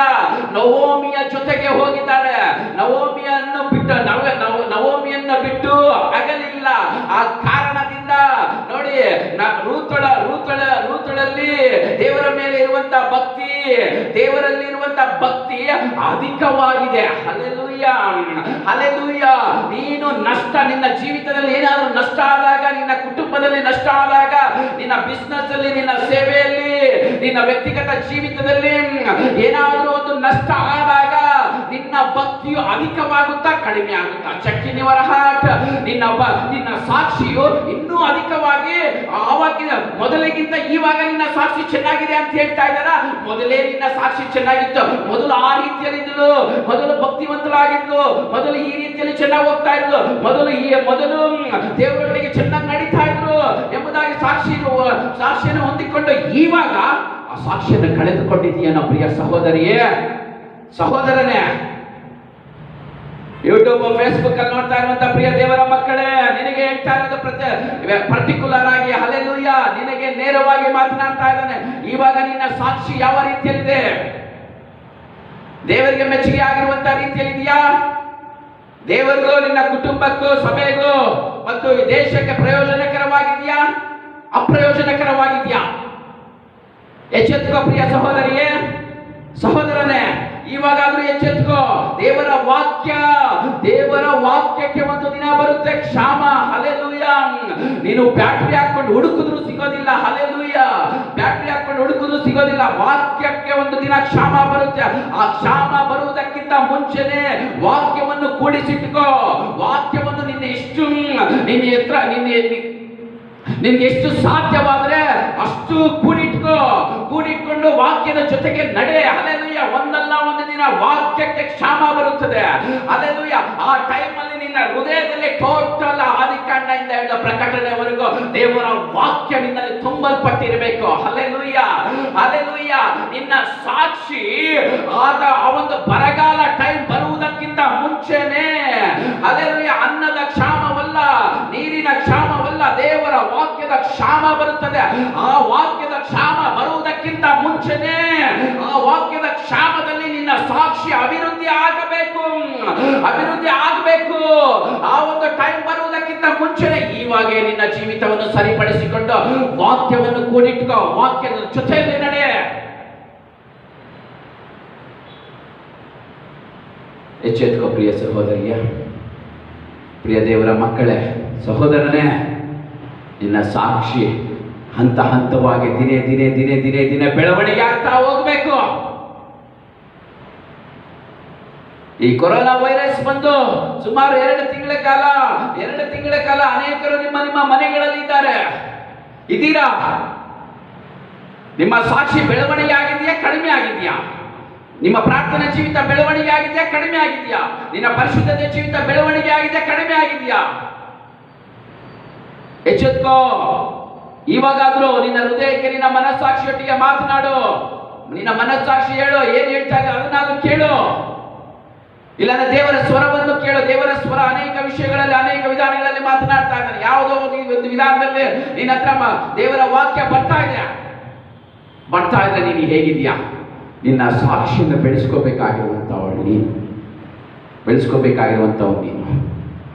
ನವೋಮಿಯ ಜೊತೆಗೆ ಹೋಗಿದ್ದಾಳೆ. ನವೋಮಿಯನ್ನು ಬಿಟ್ಟು ಅಗಲಿಲ್ಲ. ಆ ಕಾರಣದಿಂದ ನೋಡಿ, ರೂತಳಲ್ಲಿ ದೇವರ ಮೇಲೆ ಇರುವಂತ ಭಕ್ತಿ, ದೇವರಲ್ಲಿ ಇರುವಂತ ಭಕ್ತಿ ಅಧಿಕವಾಗಿದೆ. Hallelujah, hallelujah. ನೀನು ನಿನ್ನ ಜೀವಿತದಲ್ಲಿ ಏನಾದರೂ ನಷ್ಟ ಆದಾಗ, ನಿನ್ನ ಕುಟುಂಬದಲ್ಲಿ ನಷ್ಟ ಆದಾಗ, ನಿನ್ನ ಬಿಸ್ನೆಸ್ ಅಲ್ಲಿ, ನಿನ್ನ ಸೇವೆಯಲ್ಲಿ, ನಿನ್ನ ವ್ಯಕ್ತಿಗತ ಜೀವಿತದಲ್ಲಿ ಏನಾದರೂ ಒಂದು ನಷ್ಟ ಆದಾಗ ನಿನ್ನ ಭಕ್ತಿಯು ಅಧಿಕವಾಗುತ್ತಾ ಕಡಿಮೆ ಆಗುತ್ತಾ? Check in your heart. ನಿನ್ನ ಸಾಕ್ಷಿಯು ಇನ್ನೂ ಅಧಿಕವಾಗಿ ಮೊದಲಿಗಿಂತ ಇವಾಗ ನಿನ್ನ ಸಾಕ್ಷಿ ಚೆನ್ನಾಗಿದೆ ಅಂತ ಹೇಳ್ತಾ ಇದ್ದಾರಾ? ಮೊದಲೇ ನಿನ್ನ ಸಾಕ್ಷಿ ಚೆನ್ನಾಗಿತ್ತು. ಮೊದಲು ಆ ರೀತಿಯಲ್ಲಿದ್ದಳು, ಮೊದಲು ಭಕ್ತಿವಂತರಾಗಿದ್ಲು, ಮೊದಲು ಈ ರೀತಿಯಲ್ಲಿ ಚೆನ್ನಾಗಿ ಹೋಗ್ತಾ ಇದ್ಲು, ಮೊದಲು ದೇವರೊಟ್ಟಿಗೆ ಚೆನ್ನಾಗಿ ನಡೀತಾ ಇದ್ರು ಎಂಬುದಾಗಿ ಸಾಕ್ಷಿಯನ್ನು ಹೊಂದಿಕೊಂಡು ಇವಾಗ ಆ ಸಾಕ್ಷಿಯನ್ನು ಕಳೆದುಕೊಂಡಿದ್ದೀಯನ ಪ್ರಿಯ ಸಹೋದರಿಯೇ, ಸಹೋದರನೇ. ಯೂಟ್ಯೂಬ್, ಫೇಸ್ಬುಕ್ ಅಲ್ಲಿ ನೋಡ್ತಾ ಇರುವಂತ ಪ್ರಿಯ ದೇವರ ಮಕ್ಕಳೇ, ನಿನಗೆ ಹೇಳ್ತಾ ಇರೋದು ಪರ್ಟಿಕ್ಯುಲರ್ ಆಗಿ, ಹಲ್ಲೆಲೂಯಾ, ನಿನಗೆ ನೇರವಾಗಿ ಮಾತನಾಡ್ತಾ ಇದ್ದಾನೆ. ಇವಾಗ ನಿನ್ನ ಸಾಕ್ಷಿ ಯಾವ ರೀತಿಯಲ್ಲಿದೆ? ದೇವರಿಗೆ ಮೆಚ್ಚುಗೆ ಆಗಿರುವಂತ ರೀತಿಯಲ್ಲಿದೆಯಾ? ದೇವರಿಗೂ, ನಿನ್ನ ಕುಟುಂಬಕ್ಕೂ, ಸಭೆಗೂ ಮತ್ತು ದೇಶಕ್ಕೆ ಪ್ರಯೋಜನಕರವಾಗಿದೆಯಾ, ಅಪ್ರಯೋಜನಕರವಾಗಿದೆಯಾ? ಎಚ್ಚೆತ್ತುಕೋ ಪ್ರಿಯ ಸಹೋದರಿಯೇ, ಸಹೋದರನೇ. ಇವಾಗಾದ್ರೂ ಎಚ್ಚೆತ್ಕೋ. ದೇವರ ವಾಕ್ಯಕ್ಕೆ ಒಂದು ದಿನ ಬರುತ್ತೆ ಕ್ಷಾಮ. ಹಲ್ಲೆಲೂಯಾ. ನೀನು ಬ್ಯಾಟ್ರಿ ಹಾಕೊಂಡು ಹುಡುಕಿದ್ರು ಸಿಗೋದಿಲ್ಲ. ಹಲ್ಲೆಲೂಯಾ. ಬ್ಯಾಟ್ರಿ ಹಾಕೊಂಡು ಹುಡುಕಿದ್ರು ಸಿಗೋದಿಲ್ಲ. ವಾಕ್ಯಕ್ಕೆ ಒಂದು ದಿನ ಕ್ಷಾಮ ಬರುತ್ತೆ. ಆ ಕ್ಷಾಮ ಬರುವುದಕ್ಕಿಂತ ಮುಂಚೆನೆ ವಾಕ್ಯವನ್ನು ಕೂಡಿಸಿಟ್ಕೋ. ವಾಕ್ಯವನ್ನು ನಿನ್ಗೆ ಎಷ್ಟು ಸಾಧ್ಯವಾದ್ರೆ ಅಷ್ಟು ಕೂಡಿಟ್ಕೊಂಡು ವಾಕ್ಯದ ಜೊತೆಗೆ ನಡೆ. ಹಲ್ಲೆಲೂಯಾ. ಒಂದಲ್ಲ ಒಂದು ದಿನ ವಾಕ್ಯಕ್ಕೆ ಕ್ಷಾಮ ಬರುತ್ತದೆ. ಹಲ್ಲೆಲೂಯಾ. ಆ ಟೈಮ್ ಅಲ್ಲಿ ನಿನ್ನ ಹೃದಯದಲ್ಲಿ ಟೋಟಲ್ ಆದಿಕಾಂಡದಿಂದ ಹಿಡಿದ ಪ್ರಕಟಣೆವರೆಗೂ ದೇವರ ವಾಕ್ಯ ನಿನ್ನಲ್ಲಿ ತುಂಬಲ್ಪಟ್ಟಿರಬೇಕು. Hallelujah, hallelujah. ನಿನ್ನ ಸಾಕ್ಷಿ ಆ ಒಂದು ಬರಗಾಲ ಟೈಮ್ ಬರುವುದಕ್ಕಿಂತ ಮುಂಚೆನೆ, ಹಲ್ಲೆಲೂಯಾ, ಅನ್ನದ ಕ್ಷಾಮವಲ್ಲ, ನೀರಿನ ಕ್ಷಾಮವಲ್ಲ, ದೇವರ ವಾಕ್ಯದ ಕ್ಷಾಮ ಬರುತ್ತದೆ. ಆ ವಾಕ್ಯದ ಕ್ಷಾಮ ಬರುವುದಕ್ಕಿಂತ ಮುಂಚೆನೆ ಆ ವಾಕ್ಯದ ಕ್ಷಾಮದಲ್ಲಿ ನಿನ್ನ ಸಾಕ್ಷಿ ಅಭಿವೃದ್ಧಿ ಆಗಬೇಕು. ಆ ಒಂದು ಟೈಮ್ ಬರುವುದಕ್ಕಿಂತ ಮುಂಚೆನೆ ಇವಾಗೇ ನಿನ್ನ ಜೀವಿತವನ್ನು ಸರಿಪಡಿಸಿಕೊಂಡು ವಾಕ್ಯವನ್ನು ಕೂಡಿಟ್ಕೋ. ವಾಕ್ಯದ ಜೊತೆಯಲ್ಲಿ ನಡೆ. ಎಚ್ಚೆತ್ಕೋ ಪ್ರಿಯ ಸಹೋದರಿಯ, ಪ್ರಿಯ ದೇವರ ಮಕ್ಕಳೇ, ಸಹೋದರನೇ. ನಿನ್ನ ಸಾಕ್ಷಿ ಹಂತ ಹಂತವಾಗಿ ದಿನೇ ಬೆಳವಣಿಗೆ ಆಗ್ತಾ ಹೋಗ್ಬೇಕು. ಈ ಕೊರೋನಾ ವೈರಸ್ ಬಂದು ಸುಮಾರು 2 ತಿಂಗಳ ಕಾಲ ಅನೇಕರು ನಿಮ್ಮ ಮನೆಗಳಲ್ಲಿ ಇದ್ದೀರಾ? ನಿಮ್ಮ ಸಾಕ್ಷಿ ಬೆಳವಣಿಗೆ ಆಗಿದೆಯಾ, ಕಡಿಮೆ ಆಗಿದೆಯಾ? ನಿಮ್ಮ ಪ್ರಾರ್ಥನಾ ಜೀವಿತ ಬೆಳವಣಿಗೆ ಆಗಿದೆಯಾ, ಕಡಿಮೆ ಆಗಿದೆಯಾ? ನಿನ್ನ ಪರಿಶುದ್ಧತೆ ಜೀವಿತ ಬೆಳವಣಿಗೆ ಆಗಿದೆಯಾ, ಕಡಿಮೆ ಆಗಿದೆಯಾ? ಎಚ್ಚೆತ್ಕೋ. ಇವಾಗಾದ್ರೂ ನಿನ್ನ ಹೃದಯಕ್ಕೆ, ನಿನ್ನ ಮನಸ್ಸಾಕ್ಷಿಯೊಟ್ಟಿಗೆ ಮಾತನಾಡು. ನಿನ್ನ ಮನಸ್ಸಾಕ್ಷಿ ಏನ್ ಹೇಳ್ತಾ ಇದೆ ಅದನ್ನಾದ್ರೂ ಕೇಳು. ಇಲ್ಲಾಂದ್ರೆ ದೇವರ ಸ್ವರವನ್ನು ಕೇಳು. ದೇವರ ಸ್ವರ ಅನೇಕ ವಿಷಯಗಳಲ್ಲಿ ಅನೇಕ ವಿಧಾನಗಳಲ್ಲಿ ಮಾತನಾಡ್ತಾ ಇದ್ದಾನೆ. ಯಾವುದೋ ಒಂದು ವಿಧಾನದಲ್ಲಿ ನಿನ್ನ ಹತ್ರ ದೇವರ ವಾಕ್ಯ ಬರ್ತಾ ಇದ್ರೆ ನೀನು ಹೇಗಿದೆಯಾ? ನಿನ್ನ ಸಾಕ್ಷಿಯನ್ನು ಬೆಳೆಸ್ಕೋಬೇಕಾಗಿರುವಂಥವಳು ನೀನು.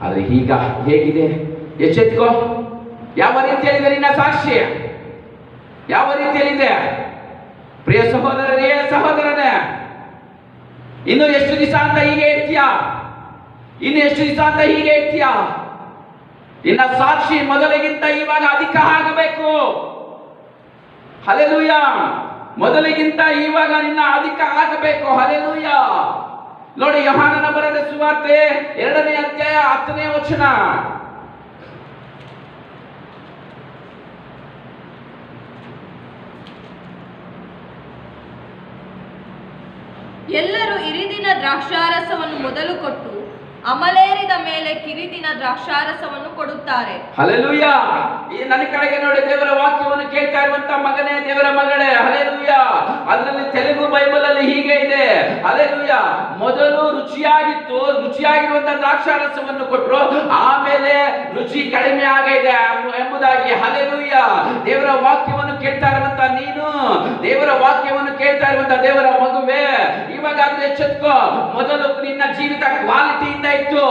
ಆದರೆ ಈಗ ಹೇಗಿದೆ? ಎಚ್ಚೆತ್ಕೋ. ಯಾವ ರೀತಿಯಲ್ಲಿದೆ ನಿನ್ನ ಸಾಕ್ಷಿ? ಯಾವ ರೀತಿಯಲ್ಲಿದೆ? ಪ್ರಿಯ ಸಹೋದರನೇ, ಇನ್ನು ಎಷ್ಟು ದಿವಸ ಅಂತ ಹೀಗೆ ಇರ್ತೀಯಾ? ನಿನ್ನ ಸಾಕ್ಷಿ ಮೊದಲಿಗಿಂತ ಇವಾಗ ಅಧಿಕ ಆಗಬೇಕು. ಹಲ್ಲೆಲೂಯಾ. ಮೊದಲಿಗಿಂತ ಇವಾಗ ನಿನ್ನ ಅಧಿಕ ಆಗಬೇಕು. ಹಲ್ಲೆಲೂಯಾ. ನೋಡಿ, ಯೋಹಾನನ ಬರೆದ ಸುವಾರ್ತೆ 2ನೇ ಅಧ್ಯಾಯ 10ನೇ ವಚನ. ಎಲ್ಲರೂ ಇರಿದಿನ ದ್ರಾಕ್ಷಾರಸವನ್ನು ಮೊದಲು ಕೊಟ್ಟು ಅಮಲೇರಿದ ಮೇಲೆ ಕಿರಿದಿನ ದ್ರಾಕ್ಷಾರಸವನ್ನು ಕೊಡುತ್ತಾರೆ. ಹಲ್ಲೆಲೂಯಾ. ಈ ನನ್ನ ಕಡೆಗೆ ನೋಡಿ, ದೇವರ ವಾಕ್ಯವನ್ನು ಕೇಳ್ತಾ ಇರುವಂತ ಮಗನೇ, ದೇವರ ಮಗಳೇ, ಹಲ್ಲೆಲೂಯಾ. ಅದರಲ್ಲಿ ತೆಲುಗು ಬೈಬಲ್ ಅಲ್ಲಿ ಹೀಗೆ ಇದೆ. ಹಲ್ಲೆಲೂಯಾ. ಮೊದಲು ರುಚಿಯಾಗಿರುವಂತ ದ್ರಾಕ್ಷಾರಸವನ್ನು ಕೊಟ್ಟರು, ಆಮೇಲೆ ರುಚಿ ಕಡಿಮೆ ಆಗಿದೆ ಎಂಬುದಾಗಿ. ಹಲ್ಲೆಲೂಯಾ. ದೇವರ ವಾಕ್ಯವನ್ನು ಕೇಳ್ತಾ ಇರುವಂತ ನೀನು, ದೇವರ ವಾಕ್ಯವನ್ನು ಕೇಳ್ತಾ ಇರುವಂತ ದೇವರ ಮಗುವೇ, ಇವಾಗಾದ್ರೂ ಎಚ್ಚೆತ್ಕೋ. ಮೊದಲು ನಿನ್ನ ಜೀವಿತ ಕ್ವಾಲಿಟಿಯಿಂದ ಇತ್ತು.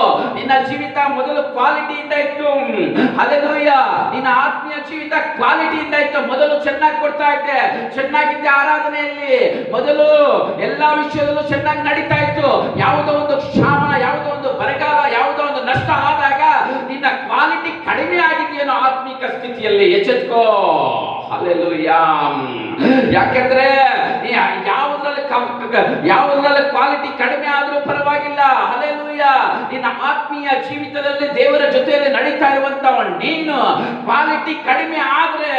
ಹಲ್ಲೆಲೂಯಾ. ನಿನ್ನ ಆತ್ಮೀಯ ಜೀವಿತ ಕ್ವಾಲಿಟಿಯಿಂದ ಇತ್ತು. ಮೊದಲು ಚೆನ್ನಾಗಿ ಕೊಡ್ತಾ ಇದ್ದೆ, ಚೆನ್ನಾಗಿದ್ದೆ ಆರಾಧನೆಯಲ್ಲಿ, ಮೊದಲು ಎಲ್ಲಾ ವಿಷಯದಲ್ಲೂ ಚೆನ್ನಾಗಿ ನಡೀತಾ ಇತ್ತು. ಯಾವುದೋ ಒಂದು ಕ್ಷಾಮ, ಯಾವುದೋ ಒಂದು ಬರಗಾಲ, ಯಾವುದೋ ಒಂದು ನಷ್ಟ ಆದಾಗ ನಿನ್ನ ಕ್ವಾಲಿಟಿ ಕಡಿಮೆ ಆಗಿದೆಯೇನೋ ಆತ್ಮಿಕ ಸ್ಥಿತಿಯಲ್ಲಿ. ಎಚ್ಚೆತ್ಕೋ. ಹಲ್ಲೆಲೂಯಾ. ಯಾಕೆಂದ್ರೆ ಯಾವುದ್ರಲ್ಲಿ ಕ್ವಾಲಿಟಿ ಕಡಿಮೆ ಆದ್ರೂ ಪರವಾಗಿಲ್ಲ. ಹಲ್ಲೆಲೂಯಾ. ನಿನ್ನ ಆತ್ಮೀಯ ಜೀವಿತದಲ್ಲಿ ದೇವರ ಜೊತೆಯಲ್ಲಿ ನಡೀತಾ ಇರುವಂತವ ನೀನು ಕ್ವಾಲಿಟಿ ಕಡಿಮೆ ಆದ್ರೆ,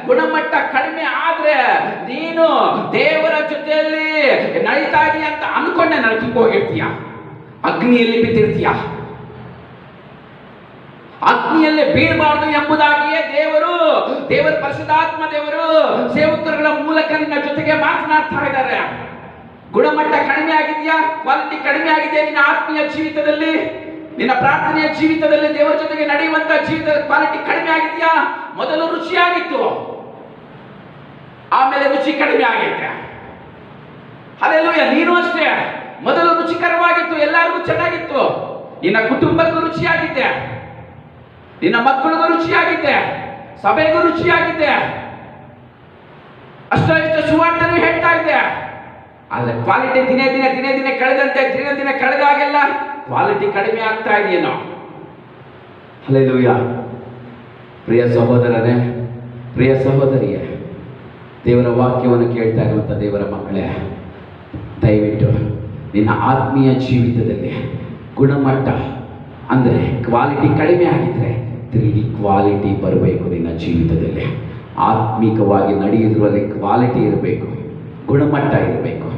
ಗುಣಮಟ್ಟ ಕಡಿಮೆ ಆದ್ರೆ, ನೀನು ದೇವರ ಜೊತೆಯಲ್ಲಿ ನಡೀತಾ ಇದೀಯ ಅಂತ ಅನ್ಕೊಂಡೆ ನರಕಕ್ಕೆ ಹೋಗಿರ್ತೀಯ, ಅಗ್ನಿಯಲ್ಲಿ ಬಿದ್ದಿರ್ತೀಯ. ಅಗ್ನಿಯಲ್ಲಿ ಬೀಳಬಾರದು ಎಂಬುದಾಗಿಯೇ ದೇವರ ಪರಿಶುದ್ಧಾತ್ಮ ದೇವರು ಸೇವಕರುಗಳ ಮೂಲಕ ನಿನ್ನ ಜೊತೆಗೆ ಮಾತನಾಡ್ತಾ ಇದ್ದಾರೆ. ಗುಣಮಟ್ಟ ಕಡಿಮೆ ಆಗಿದೆಯಾ? ಕ್ವಾಲಿಟಿ ಕಡಿಮೆ ಆಗಿದೆಯಾ ನಿನ್ನ ಆತ್ಮೀಯ ಜೀವಿತದಲ್ಲಿ? ನಿನ್ನ ಪ್ರಾರ್ಥನೆಯ ಜೀವಿತದಲ್ಲಿ ದೇವರ ಜೊತೆಗೆ ನಡೆಯುವಂತ ಜೀವಿತದ ಕ್ವಾಲಿಟಿ ಕಡಿಮೆ ಆಗಿದೆಯಾ? ಮೊದಲು ರುಚಿಯಾಗಿತ್ತು, ಆಮೇಲೆ ರುಚಿ ಕಡಿಮೆ ಆಗೈತೆ. ಹಲ್ಲೆಲೂಯಾ. ನೀನು ಅಷ್ಟೇ. ಮೊದಲು ರುಚಿಕರವಾಗಿತ್ತು, ಎಲ್ಲರಿಗೂ ಚೆನ್ನಾಗಿತ್ತು, ನಿನ್ನ ಕುಟುಂಬಕ್ಕೂ ರುಚಿಯಾಗಿದ್ದೆ, ನಿನ್ನ ಮಕ್ಕಳಿಗೂ ರುಚಿಯಾಗಿದ್ದೆ, ಸಭೆಗೂ ರುಚಿಯಾಗಿದ್ದೆ, ಅಷ್ಟೋ ಇಷ್ಟ ಸುವಾರ್ತೆನೂ ಹೇಳ್ತಾ ಇದ್ದೆ. ಆದ್ರೆ ಕ್ವಾಲಿಟಿ ದಿನೇ ದಿನೇ ಕಳೆದಾಗೆಲ್ಲ ಕ್ವಾಲಿಟಿ ಕಡಿಮೆ ಆಗ್ತಾ ಇದೆಯೇನೋ. ಹಲ್ಲೆಲೂಯಾ. ಪ್ರಿಯ ಸಹೋದರನೇ, ಪ್ರಿಯ ಸಹೋದರಿಯೇ, ದೇವರ ವಾಕ್ಯವನ್ನು ಕೇಳ್ತಾ ಇರುವಂಥ ದೇವರ ಮಕ್ಕಳೇ, ದಯವಿಟ್ಟು ನಿನ್ನ ಆತ್ಮೀಯ ಜೀವಿತದಲ್ಲಿ ಗುಣಮಟ್ಟ ಅಂದರೆ ಕ್ವಾಲಿಟಿ ಕಡಿಮೆ ಆಗಿದ್ರೆ 3D ಕ್ವಾಲಿಟಿ ಬರಬೇಕು ನಿನ್ನ ಜೀವಿತದಲ್ಲಿ. ಆತ್ಮಿಕವಾಗಿ ನಡೆಯುವುದರಲ್ಲಿ ಕ್ವಾಲಿಟಿ ಇರಬೇಕು, ಗುಣಮಟ್ಟ ಇರಬೇಕು.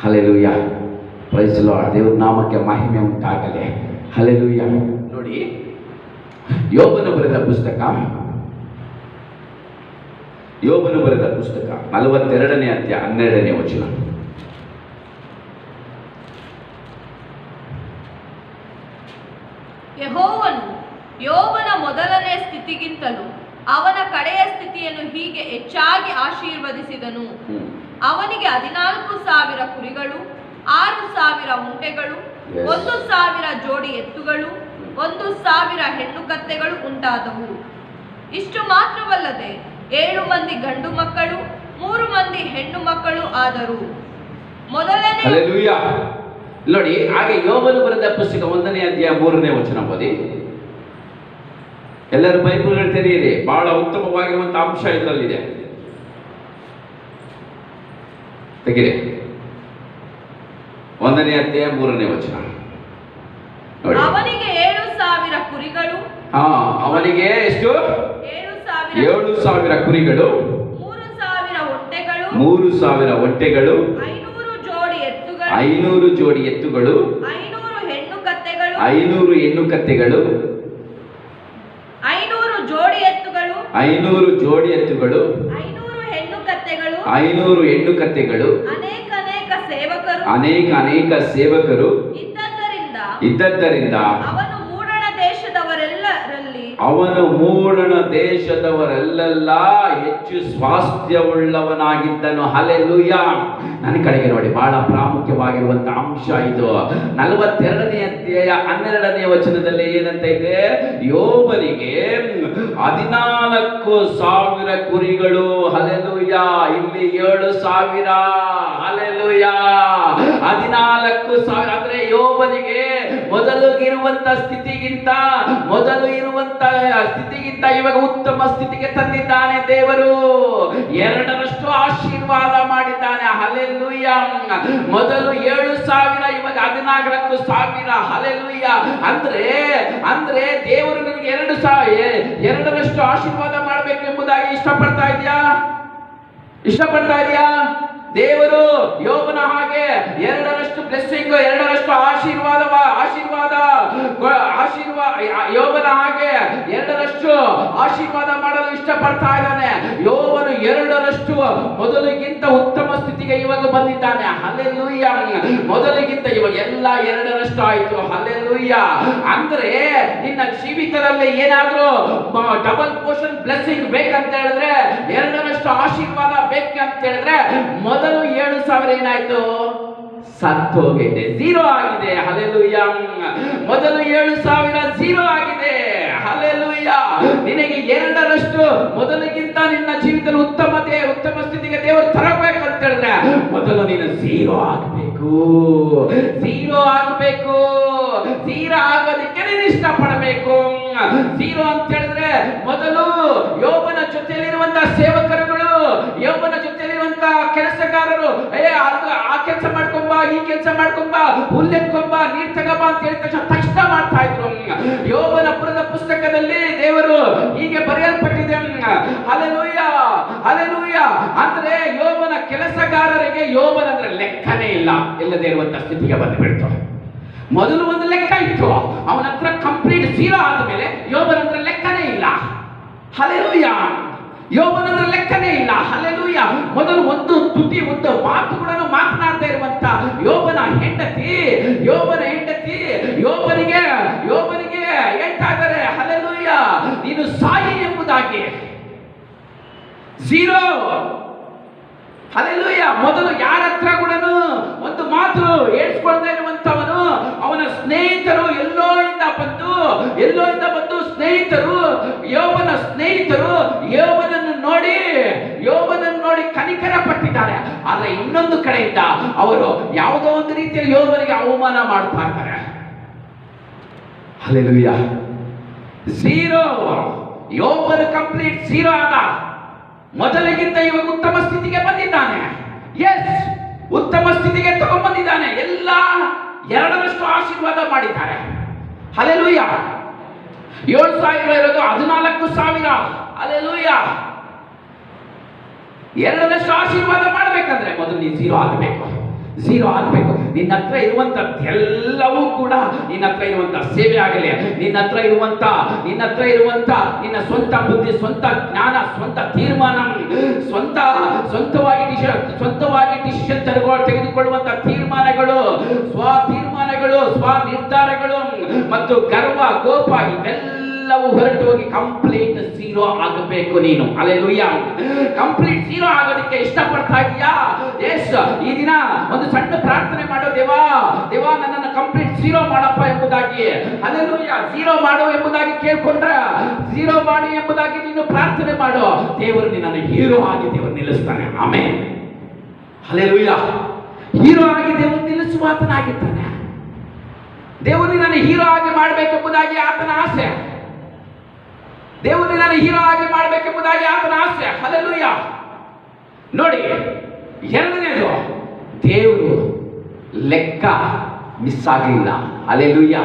ಹಲ್ಲೆಲೂಯಾ. Praise the Lord. ದೇವರ ನಾಮಕ್ಕೆ ಮಹಿಮೆ ಉಂಟಾಗಲಿ. ಹಲ್ಲೆಲೂಯಾ. ನೋಡಿ, ಯೋಬನು ಬರೆದ ಪುಸ್ತಕ 42ನೇ ಅಧ್ಯಾಯ 12ನೇ ವಚನ. ಯೆಹೋವನು ಯೋಬನ ಮೊದಲನೇ ಸ್ಥಿತಿಗಿಂತಲೂ ಅವನ ಕಡೆಯ ಸ್ಥಿತಿಯನ್ನು ಹೀಗೆ ಹೆಚ್ಚಾಗಿ ಆಶೀರ್ವದಿಸಿದನು. ಅವನಿಗೆ 14,000 ಕುರಿಗಳು, 6,000 ಒಂಟೆಗಳು, 1,000 ಜೋಡಿ ಎತ್ತುಗಳು, 1,000 ಹೆಣ್ಣು ಕತ್ತೆಗಳು ಉಂಟಾದವು. ಇಷ್ಟು ಮಾತ್ರವಲ್ಲದೆ 7 ಮಂದಿ ಗಂಡು ಮಕ್ಕಳು, 3 ಮಂದಿ ಹೆಣ್ಣು ಮಕ್ಕಳು ಆದರು. ಮೊದಲನೇ ನೋಡಿ, ಹಾಗೆ ಯೋಬನು ಬರೆದ ಪುಸ್ತಕ 1ನೇ ಅಧ್ಯಾಯ 3ನೇ ವಚನ ಓದಿ. ಎಲ್ಲರೂ ಬೈಬಲ್ಗಳು ತೆರೆಯಿರಿ. ಬಹಳ ಉತ್ತಮವಾಗಿರುವಂತಹ ಅಂಶ ಇದರಲ್ಲಿದೆ. ತೆಗಿರಿ. 1ನೇ ಅಧ್ಯಾಯ 3ನೇ ವಚನ. ಅವನಿಗೆ 7,000 ಕುರಿಗಳು. ಅವನಿಗೆ ಎಷ್ಟು? 7,000 ಕುರಿಗಳು, 3,000 ಒಂಟೆಗಳು, 3,000 ಒಂಟೆಗಳು, 500 ಜೋಡಿ ಎತ್ತುಗಳು, 500 ಜೋಡಿ ಎತ್ತುಗಳು, 500 ಹೆಣ್ಣು ಕತ್ತೆಗಳು, 500 ಹೆಣ್ಣು ಕತ್ತೆಗಳು, 500 ಜೋಡಿ ಎತ್ತುಗಳು, 500 ಜೋಡಿ ಎತ್ತುಗಳು, 500 ಹೆಣ್ಣು ಕತ್ತೆಗಳು, 500 ಹೆಣ್ಣು ಕತ್ತೆಗಳು, ಅನೇಕ ಸೇವಕರು, ಅನೇಕ ಸೇವಕರು ಇದ್ದದ್ದರ ಇದ್ದದ್ದರಿಂದ ಅವನು ಮೂಡಣ ದೇಶದವರೆಲ್ಲರಲ್ಲಿ ದೇಶದವರೆಲ್ಲ ಹೆಚ್ಚು ಸ್ವಾಸ್ಥ್ಯವುಳ್ಳವನಾಗಿದ್ದನು. ಹಲ್ಲೆಲೂಯಾ. ನನ್ನ ಕಡೆಗೆ ನೋಡಿ, ಬಹಳ ಪ್ರಾಮುಖ್ಯವಾಗಿರುವಂತ ಅಂಶ ಇದು. 42ನೇ ಅಧ್ಯಾಯ 12ನೇ ವಚನದಲ್ಲಿ ಏನಂತ ಇದೆ? ಯೋಬನಿಗೆ 14,000 ಕುರಿಗಳು. ಹಲ್ಲೆಲೂಯಾ. ಇಲ್ಲಿ 7,000. ಹಲ್ಲೆಲೂಯಾ. 14,000 ಅಂದ್ರೆ ಯೋಬನಿಗೆ ಮೊದಲು ಇರುವಂತ ಸ್ಥಿತಿಗಿಂತ ಇವಾಗ ಉತ್ತಮ ಸ್ಥಿತಿಗೆ ತಂದಿದ್ದಾನೆ ದೇವರು. 2ರಷ್ಟು ಆಶೀರ್ವಾದ ಮಾಡಿದ್ದಾನೆ. ಹಲ್ಲೆಲೂಯಾ. ಮೊದಲು 7,000, ಇವಾಗ 14,000. ಹಲ್ಲೆಲೂಯಾ. ಅಂದ್ರೆ ದೇವರು ನಿನಗೆ 2ರಷ್ಟು ಆಶೀರ್ವಾದ ಮಾಡಬೇಕು ಎಂಬುದಾಗಿ ಇಷ್ಟಪಡ್ತಾ ಇದೆಯಾ? ದೇವರು ಯೋಬನ ಹಾಗೆ 2ರಷ್ಟು ಬ್ಲೆಸ್ಸಿಂಗ್, 2ರಷ್ಟು ಆಶೀರ್ವಾದ ಯೋಬನ ಹಾಗೆ 2ರಷ್ಟು ಆಶೀರ್ವಾದ ಮಾಡಲು ಇಷ್ಟಪಡ್ತಾ ಇದ್ದಾನೆ. ಯೋಬನು 2ರಷ್ಟು ಮೊದಲಿಗಿಂತ ಉತ್ತಮ ಸ್ಥಿತಿಗೆ ಇವಾಗ ಬಂದಿದ್ದಾನೆ. ಹಲ್ಲೆಲೂಯಾ. ಮೊದಲಿಗಿಂತ ಇವಾಗ ಎಲ್ಲ 2ರಷ್ಟು ಆಯ್ತು. ಹಲ್ಲೆಲೂಯಾ. ಅಂದ್ರೆ ನಿನ್ನ ಜೀವಿತದಲ್ಲಿ ಏನಾದ್ರೂ ಡಬಲ್ ಪೋರ್ಷನ್ ಬ್ಲೆಸ್ಸಿಂಗ್ ಬೇಕಂತ ಹೇಳಿದ್ರೆ, 2ರಷ್ಟು ಆಶೀರ್ವಾದ ಬೇಕಂತ ಹೇಳಿದ್ರೆ, ಮೊದಲು 7,000 ಏನಾಯ್ತು? ಸತ್ತೋಗಿದೆ, 0 ಆಗಿದೆ. ಹಲ್ಲೆಲೂಯಾ. ಮೊದಲು 7,000 0 ಆಗಿದೆ. ಹಲ್ಲೆಲೂಯಾ. ನಿನಗೆ 2ರಷ್ಟು ಮೊದಲಿಗಿಂತ ನಿನ್ನ ಜೀವಿತದಲ್ಲಿ ಉತ್ತಮ ಸ್ಥಿತಿಗೆ ದೇವರು ತರಬೇಕಂತ ಹೇಳಿದ್ರೆ, ಮೊದಲು ನೀನು 0 ಆಗಬೇಕು. 0 ಆಗೋದಕ್ಕೆ ನೀನು ಇಷ್ಟಪಡಬೇಕು. 0 ಅಂತ ಹೇಳಿದ್ರೆ, ಮೊದಲು ಯೋಬನ ಜೊತೆಯಲ್ಲಿರುವಂತಹ ಸೇವಕರುಗಳು, ಯೋಬನ ಜೊತೆಯಲ್ಲಿರುವಂತಹ ಕೆಲಸಗಾರರು, ಆ ಕೆಲಸ ಮಾಡ್ಕೊಂಬ, ಈ ಕೆಲಸ ಮಾಡ್ಕೊಂಬ, ಹುಲ್ಲೆತ್ಕೊಂಬ, ನೀರ್ ತಗಬ ಅಂತ ಹೇಳಿದ ತಕ್ಷಣ ಮಾಡ್ತಾ ಇದ್ರು. ಯೋಬನ ಪುಸ್ತಕದಲ್ಲಿ ದೇವರು ಹೀಗೆ ಬರೆಯಲ್ಪಟ್ಟಿದೆ. ಹಲ್ಲೆಲೂಯಾ. ಹಲ್ಲೆಲೂಯಾ. ಅಂದ್ರೆ ಯೋಬನ ಕೆಲಸಗಾರರಿಗೆ ಯೋಬನಂದ್ರೆ ಲೆಕ್ಕನೇ ಇಲ್ಲದೆ ಇರುವಂತ ಸ್ಥಿತಿಗೆ ಬಂದುಬಿಡ್ತು. ಮೊದಲು ಒಂದು ಲೆಕ್ಕ ಇತ್ತು, ಅವನ ಹತ್ರ ಕಂಪ್ಲೀಟ್ 0 ಆದ್ಮೇಲೆ ಯೋಬನಂದ್ರೆ ಲೆಕ್ಕನೇ ಇಲ್ಲ. ಹಲ್ಲೆಲೂಯಾ. ಯೋಬನಂದ್ರೆ ಲೆಕ್ಕನೇ ಇಲ್ಲ. ಹಲ್ಲೆಲೂಯಾ. ಮೊದಲು ಒಂದು ಮಾತು ಕೂಡ ಮಾತನಾಡದೇ ಇರುವಂತ ಯೋಬನ ಹೆಂಡತಿ ಯೋಬನಿಗೆ ಹೇಳ್ತಾ ಇದ್ದಾರೆ, ಹಲ್ಲೆಲೂಯಾ, ನೀನು ಸಾಯಿ ಎಂಬುದಾಗಿ. 0. ಹಲ್ಲೆಲೂಯಾ. ಮೊದಲು ಯಾರ ಹತ್ರ ಕೂಡ ಒಂದು ಮಾತು ಹೇಳಿಸ್ಕೊಳ್ತಾ ಇರುವಂತವನು, ಅವನ ಸ್ನೇಹಿತರು ಎಲ್ಲೋ ಇಂದ ಬಂದು ಸ್ನೇಹಿತರು ಯೋಬನನ್ನು ನೋಡಿ ಕನಿಕರ ಪಟ್ಟಿದ್ದಾರೆ. ಆದ್ರೆ ಇನ್ನೊಂದು ಕಡೆಯಿಂದ ಅವರು ಯಾವುದೋ ಒಂದು ರೀತಿಯಲ್ಲಿ ಯೋಬನಿಗೆ ಅವಮಾನ ಮಾಡ್ತಾ ಇದ್ದಾರೆ. ಹಲ್ಲೆಲೂಯಾ. 0. ಯೋಬನು ಕಂಪ್ಲೀಟ್ 0 ಆದ. ಮೊದಲಿಗಿಂತ ಇವಾಗ ಉತ್ತಮ ಸ್ಥಿತಿಗೆ ಬಂದಿದ್ದಾನೆ. ಉತ್ತಮ ಸ್ಥಿತಿಗೆ ತಗೊಂಡ್ಬಂದಿದ್ದಾನೆ. ಎಲ್ಲ 2ರಷ್ಟು ಆಶೀರ್ವಾದ ಮಾಡಿದ್ದಾರೆ. ಹಲ್ಲೆಲೂಯಾ. 7,000 ಇರೋದು 14,000. ಹಲ್ಲೆಲೂಯಾ. 2ರಷ್ಟು ಆಶೀರ್ವಾದ ಮಾಡಬೇಕಂದ್ರೆ ಮೊದಲು ನೀನು 0 ಆಗಬೇಕು. ನಿನ್ನ ಹತ್ರ ಇರುವಂತದ್ದೆಲ್ಲವೂ ಕೂಡ, ನಿನ್ನ ಹತ್ರ ಇರುವಂತ ಸೇವೆ ಆಗಲಿ, ನಿನ್ನ ಹತ್ರ ಇರುವಂತ ನಿನ್ನ ಸ್ವಂತ ಬುದ್ಧಿ, ಸ್ವಂತ ಜ್ಞಾನ, ಸ್ವಂತ ತೀರ್ಮಾನ, ಸ್ವಂತವಾಗಿ ಡಿಸಿಷನ್ ತೆಗೆದುಕೊಳ್ಳುವಂತ ತೀರ್ಮಾನಗಳು, ಸ್ವ ನಿರ್ಧಾರಗಳು ಮತ್ತು ಗರ್ವ, ಕೋಪ ಇವೆಲ್ಲವೂ ಹೊರಟು ಹೋಗಿ ಕಂಪ್ಲೀಟ್ 0 ಆಗಬೇಕು ನೀನು. ಹಲ್ಲೆಲೂಯಾ. ಕಂಪ್ಲೀಟ್ 0 ಆಗೋದಕ್ಕೆ ಇಷ್ಟಪಡ್ತಾ ಇದೀಯಾ? ಈ ದಿನ ಒಂದು ಸಣ್ಣ ಪ್ರಾರ್ಥನೆ ಮಾಡೋ, ದೇವಾ ನನ್ನನ್ನು ಕಂಪ್ಲೀಟ್ 0 ಮಾಡಪ್ಪ ಎಂಬುದಾಗಿ. ಹಲ್ಲೆಲೂಯಾ. 0 ಮಾಡು ಎಂಬುದಾಗಿ ಕೇಳ್ಕೊಂಡ್ರೆ, 0 ಮಾಡಿ ಎಂಬುದಾಗಿ ನೀನು ಪ್ರಾರ್ಥನೆ ಮಾಡು. ದೇವರು ನಿನ್ನನ್ನು ಹೀರೋ ಆಗಿ ದೇವರು ನಿಲ್ಲಿಸ್ತಾನೆ. ಆಮೆನ್. ಹಲ್ಲೆಲೂಯಾ. ಹೀರೋ ಆಗಿ ದೇವರು ನಿಲ್ಲಿಸುವಾತನಾಗಿದ್ದಾನೆ. ದೇವರು ನಿನ್ನನ್ನು ಹೀರೋ ಆಗಿ ಮಾಡಬೇಕೆಂಬುದಾಗಿ ಆತನ ಆಸೆ. ಹಲ್ಲೆಲೂಯಾ. ನೋಡಿ, 2ನೇದು, ದೇವರು ಲೆಕ್ಕ ಮಿಸ್ ಆಗಲಿಲ್ಲ. ಹಲ್ಲೆಲೂಯಾ.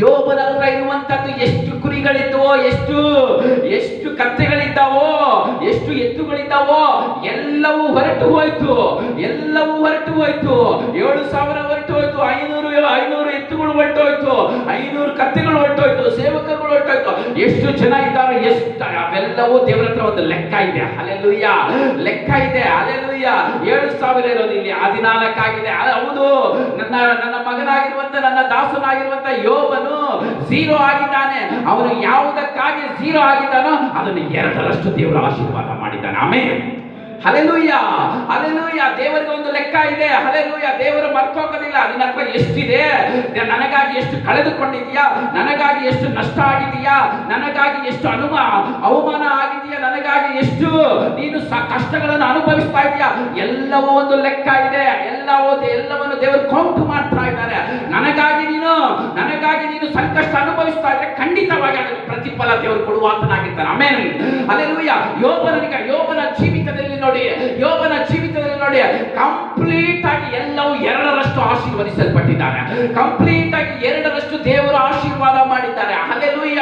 ಯೋಬನ ಹತ್ರ ಇರುವಂತದ್ದು ಎಷ್ಟು ಕುರಿಗಳಿದ್ದವೋ, ಎಷ್ಟು ಕತ್ತೆಗಳಿದ್ದಾವೋ, ಎಷ್ಟು ಎತ್ತುಗಳಿದ್ದಾವೋ, ಎಲ್ಲ ಎಲ್ಲವೂ ಹೊರಟು ಹೋಯ್ತು, ಎಲ್ಲವೂ ಹೊರಟು ಹೋಯ್ತು. 7,000 ಹೊರಟು ಹೋಯ್ತು, 500 ಎತ್ತುಗಳು ಹೊರಟೋಯ್ತು, 500 ಕತ್ತೆಗಳು ಹೊರಟೋಯ್ತು, ಸೇವಕರುಗಳು ಹೊರಟೋಯ್ತು. ಎಷ್ಟು ಜನ ಇದ್ದಾರೆ, ಎಷ್ಟು ಅವೆಲ್ಲವೂ ದೇವರ ಹತ್ರ ಒಂದು ಲೆಕ್ಕ ಇದೆ. ಹಲ್ಲೆಲೂಯ, ಲೆಕ್ಕ ಇದೆ. ಹಲ್ಲೆಲೂಯ. 7,000 ಇರೋದು ಇಲ್ಲಿ 14 ಆಗಿದೆ. ಹೌದು, ನನ್ನ ಮಗನಾಗಿರುವಂತ, ನನ್ನ ದಾಸನಾಗಿರುವಂತ ಯೋಬನು 0 ಆಗಿದ್ದಾನೆ. ಅವನು ಯಾವುದಕ್ಕಾಗಿ 0 ಆಗಿದ್ದಾನೋ ಅದನ್ನು 2ರಷ್ಟು ದೇವರ ಆಶೀರ್ವಾದ ಮಾಡಿದ್ದಾನೆ. ಆಮೆನ್. Hallelujah, hallelujah. ದೇವರಿಗೆ ಒಂದು ಲೆಕ್ಕ ಇದೆ. ಹಲ್ಲೆಲೂಯ. ದೇವರು ಮರ್ತೋಗೋದಿಲ್ಲ. ನಿನ್ನ ಹತ್ರ ಎಷ್ಟಿದೆ, ನನಗಾಗಿ ಎಷ್ಟು ಕಳೆದುಕೊಂಡಿದೀಯಾ, ನನಗಾಗಿ ಎಷ್ಟು ನಷ್ಟ ಆಗಿದೆಯಾ, ನನಗಾಗಿ ಎಷ್ಟು ಅವಮಾನ ಆಗಿದೆಯಾ, ನನಗಾಗಿ ಎಷ್ಟು ನೀನು ಕಷ್ಟಗಳನ್ನು ಅನುಭವಿಸ್ತಾ ಇದೆಯಾ, ಎಲ್ಲವೂ ಒಂದು ಲೆಕ್ಕ ಇದೆ. ಎಲ್ಲವನ್ನು ದೇವರು ಕೌಂಟ್ ಮಾಡ್ತಾ ಇದ್ದಾರೆ. ನನಗಾಗಿ ನೀನು ಸಂಕಷ್ಟ ಅನುಭವಿಸ್ತಾ ಇದ್ರೆ ಖಂಡಿತವಾಗಿ ಅದಕ್ಕೆ ಪ್ರತಿಫಲ ದೇವರು ಕೊಡುವಾತನಾಗಿರ್ತಾನೆ. ಆಮೆನ್. ಹಲ್ಲೆಲೂಯ. ಯೋಬನ ಜೀವಿತದಲ್ಲಿ ನೋಡಿ ಕಂಪ್ಲೀಟ್ ಆಗಿ ಎಲ್ಲವೂ 2ರಷ್ಟು ಆಶೀರ್ವದಿಸಲ್ಪಟ್ಟಿದ್ದಾರೆ. ಕಂಪ್ಲೀಟ್ ಆಗಿ 2ರಷ್ಟು ದೇವರು ಆಶೀರ್ವಾದ ಮಾಡಿದ್ದಾರೆ. ಹಲ್ಲೆಲೂಯ.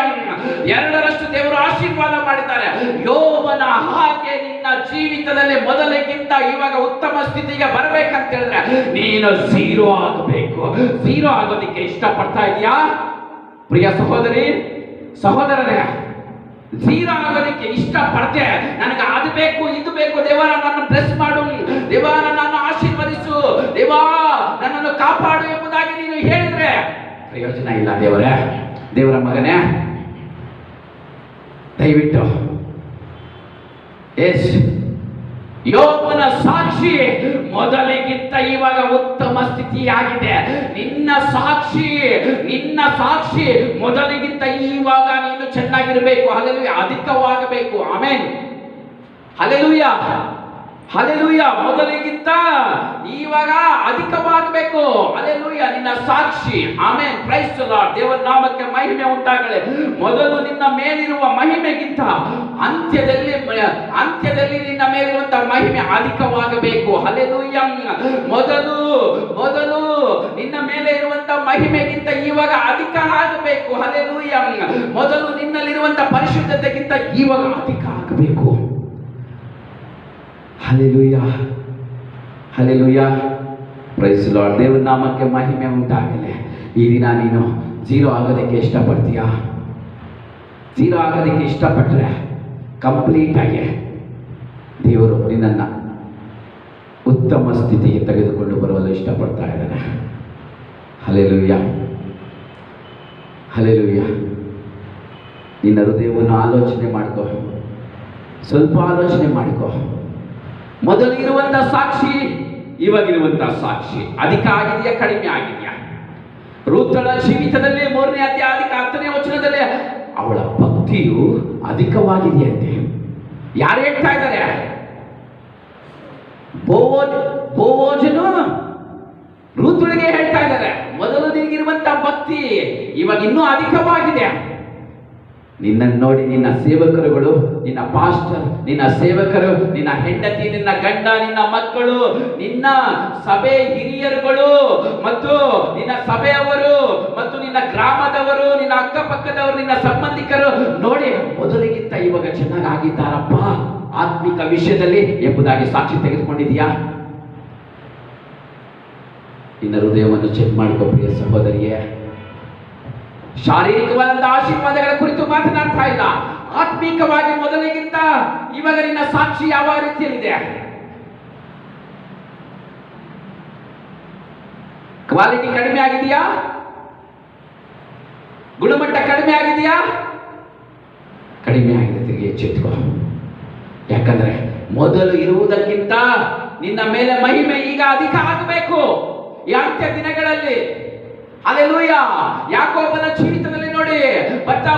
2ರಷ್ಟು ದೇವರು ಆಶೀರ್ವಾದ ಮಾಡಿದ್ದಾರೆ. ಯೋಬನ ಹಾಗೆ ನಿನ್ನ ಜೀವಿತದಲ್ಲಿ ಮೊದಲಿಗಿಂತ ಇವಾಗ ಉತ್ತಮ ಸ್ಥಿತಿಗೆ ಬರಬೇಕಂತ ಹೇಳಿದ್ರೆ ನೀನು 0 ಆಗಬೇಕು. 0 ಆಗೋದಿಕ್ಕೆ ಇಷ್ಟಪಡ್ತಾ ಇದೀಯಾ ಪ್ರಿಯ ಸಹೋದರರೇ? 0 ಆಗೋದಕ್ಕೆ ಇಷ್ಟಪಡ್ತೆ, ನನಗೆ ಅದು ಬೇಕು ಇದು ಬೇಕು, ದೇವರ ನನ್ನ ಬ್ಲೆಸ್ ಮಾಡು, ದೇವ ನನ್ನನ್ನು ಆಶೀರ್ವದಿಸು, ದೇವಾ ನನ್ನನ್ನು ಕಾಪಾಡು ಎಂಬುದಾಗಿ ನೀನು ಹೇಳಿದ್ರೆ ಪ್ರಯೋಜನ ಇಲ್ಲ. ದೇವರ ಮಗನೇ, ದಯವಿಟ್ಟು ಯೋಬನ ಸಾಕ್ಷಿ ಮೊದಲಿಗಿಂತ ಇವಾಗ ಉತ್ತಮ ಸ್ಥಿತಿಯಾಗಿದೆ. ನಿನ್ನ ಸಾಕ್ಷಿ ಮೊದಲಿಗಿಂತ ಇವಾಗ ನೀನು ಚೆನ್ನಾಗಿರಬೇಕು. ಹಲ್ಲೆಲೂಯ. ಅಧಿಕವಾಗಬೇಕು. ಆಮೆನ್. Hallelujah, hallelujah. ಮೊದಲಿಗಿಂತ ಇವಾಗ ಅಧಿಕವಾಗಬೇಕು. ಹಲ್ಲೆಲೂಯ. ನಿನ್ನ ಸಾಕ್ಷಿ. ಆಮೆನ್. Praise the Lord. ದೇವರ ನಾಮಕ್ಕೆ ಮಹಿಮೆ ಉಂಟಾಗಲಿ. ಮೊದಲು ನಿನ್ನ ಮೇಲಿರುವ ಮಹಿಮೆಗಿಂತ ಅಂತ್ಯದಲ್ಲಿ ನಿನ್ನ ಮೇಲಿರುವಂತ ಮಹಿಮೆ ಅಧಿಕವಾಗಬೇಕು. ಹಲ್ಲೆಲೂಯ. ಮೊದಲು ನಿನ್ನ ಮೇಲೆ ಇರುವಂತ ಮಹಿಮೆಗಿಂತ ಇವಾಗ ಅಧಿಕ ಆಗಬೇಕು. ಹಲ್ಲೆಲೂಯ. ಮೊದಲು ನಿನ್ನಲ್ಲಿರುವಂತ ಪರಿಶುದ್ಧತೆಗಿಂತ ಇವಾಗ ಅಧಿಕ ಆಗಬೇಕು. Hallelujah, hallelujah. Praise the Lord. ದೇವರ ನಾಮಕ್ಕೆ ಮಹಿಮೆ ಉಂಟಾಗಲಿ. ಈ ದಿನ ನೀನು 0 ಆಗೋದಕ್ಕೆ ಇಷ್ಟಪಡ್ತೀಯಾ? 0 ಆಗೋದಕ್ಕೆ ಇಷ್ಟಪಟ್ಟರೆ ಕಂಪ್ಲೀಟ್ ಆಗಿ ದೇವರು ನಿನ್ನನ್ನು ಉತ್ತಮ ಸ್ಥಿತಿಗೆ ತೆಗೆದುಕೊಂಡು ಬರಲು ಇಷ್ಟಪಡ್ತಾ ಇದ್ದಾನೆ. Hallelujah, hallelujah. ನಿನ್ನ ಹೃದಯವನ್ನು ಆಲೋಚನೆ ಮಾಡ್ಕೋ, ಸ್ವಲ್ಪ ಆಲೋಚನೆ ಮಾಡ್ಕೋ. ಮೊದಲು ಇರುವಂತ ಸಾಕ್ಷಿ, ಇವಾಗಿರುವಂತ ಸಾಕ್ಷಿ ಅಧಿಕ ಆಗಿದೆಯಾ, ಕಡಿಮೆ ಆಗಿದೆಯಾ? ರೂತಳ ಜೀವಿತದಲ್ಲಿ 3ನೇ ಅಧ್ಯಾಯ 10ನೇ ವಚನದಲ್ಲಿ ಅವಳ ಭಕ್ತಿಯು ಅಧಿಕವಾಗಿದೆಯಂತೆ. ಯಾರು ಹೇಳ್ತಾ ಇದ್ದಾರೆ? ಬೋವೋಜನು ರೂತಳಿಗೆ ಹೇಳ್ತಾ ಇದ್ದಾರೆ, ಮೊದಲು ನಿನಗಿರುವಂತ ಭಕ್ತಿ ಇವಾಗ ಇನ್ನೂ ಅಧಿಕವಾಗಿದೆ. ನಿನ್ನನ್ನು ನೋಡಿ ನಿನ್ನ ಸೇವಕರುಗಳು, ನಿನ್ನ ಪಾಸ್ಟರ್, ನಿನ್ನ ಸೇವಕರು, ನಿನ್ನ ಹೆಂಡತಿ, ನಿನ್ನ ಗಂಡ, ನಿನ್ನ ಮಕ್ಕಳು, ನಿನ್ನ ಸಭೆ ಹಿರಿಯರುಗಳು ಮತ್ತು ನಿನ್ನ ಸಭೆಯವರು ಮತ್ತು ನಿನ್ನ ಗ್ರಾಮದವರು, ನಿನ್ನ ಅಕ್ಕಪಕ್ಕದವರು, ನಿನ್ನ ಸಂಬಂಧಿಕರು ನೋಡಿ ಮೊದಲಿಗಿಂತ ಇವಾಗ ಚೆನ್ನಾಗಿದ್ದಾರಪ್ಪ ಆತ್ಮಿಕ ವಿಷಯದಲ್ಲಿ ಎಂಬುದಾಗಿ ಸಾಕ್ಷಿ ತೆಗೆದುಕೊಂಡಿದೀಯಾ? ನಿನ್ನ ಹೃದಯವನ್ನು ಚೆಕ್ ಮಾಡಿಕೊ ಪ್ರಿಯ ಸಹೋದರಿಯೇ. ಶಾರೀರಿಕವಾದ ಆಶೀರ್ವಾದಗಳ ಕುರಿತು ಮಾತನಾಡ್ತಾ ಇಲ್ಲ. ಆತ್ಮಿಕವಾಗಿ ಮೊದಲಿಗಿಂತ ಇವಾಗ ನಿನ್ನ ಸಾಕ್ಷಿ ಯಾವ ರೀತಿಯಲ್ಲಿದೆ? ಕ್ವಾಲಿಟಿ ಕಡಿಮೆ ಆಗಿದೆಯಾ? ಗುಣಮಟ್ಟ ಕಡಿಮೆ ಆಗಿದೆಯಾ? ಕಡಿಮೆ ಆಗಿದೆ. ತಿರುಗಿ ಎಚ್ಚೆತ್ತುಕೋ. ಯಾಕಂದ್ರೆ ಮೊದಲು ಇರುವುದಕ್ಕಿಂತ ನಿನ್ನ ಮೇಲೆ ಮಹಿಮೆ ಈಗ ಅಧಿಕ ಆಗಬೇಕು ಈ ಅಂತ್ಯ ದಿನಗಳಲ್ಲಿ. ಹಲ್ಲೆಲೂಯ. ಯಾಕೋಬನ ಜೀವಿತದಲ್ಲಿ ನೋಡಿ ಬತ್ತಾ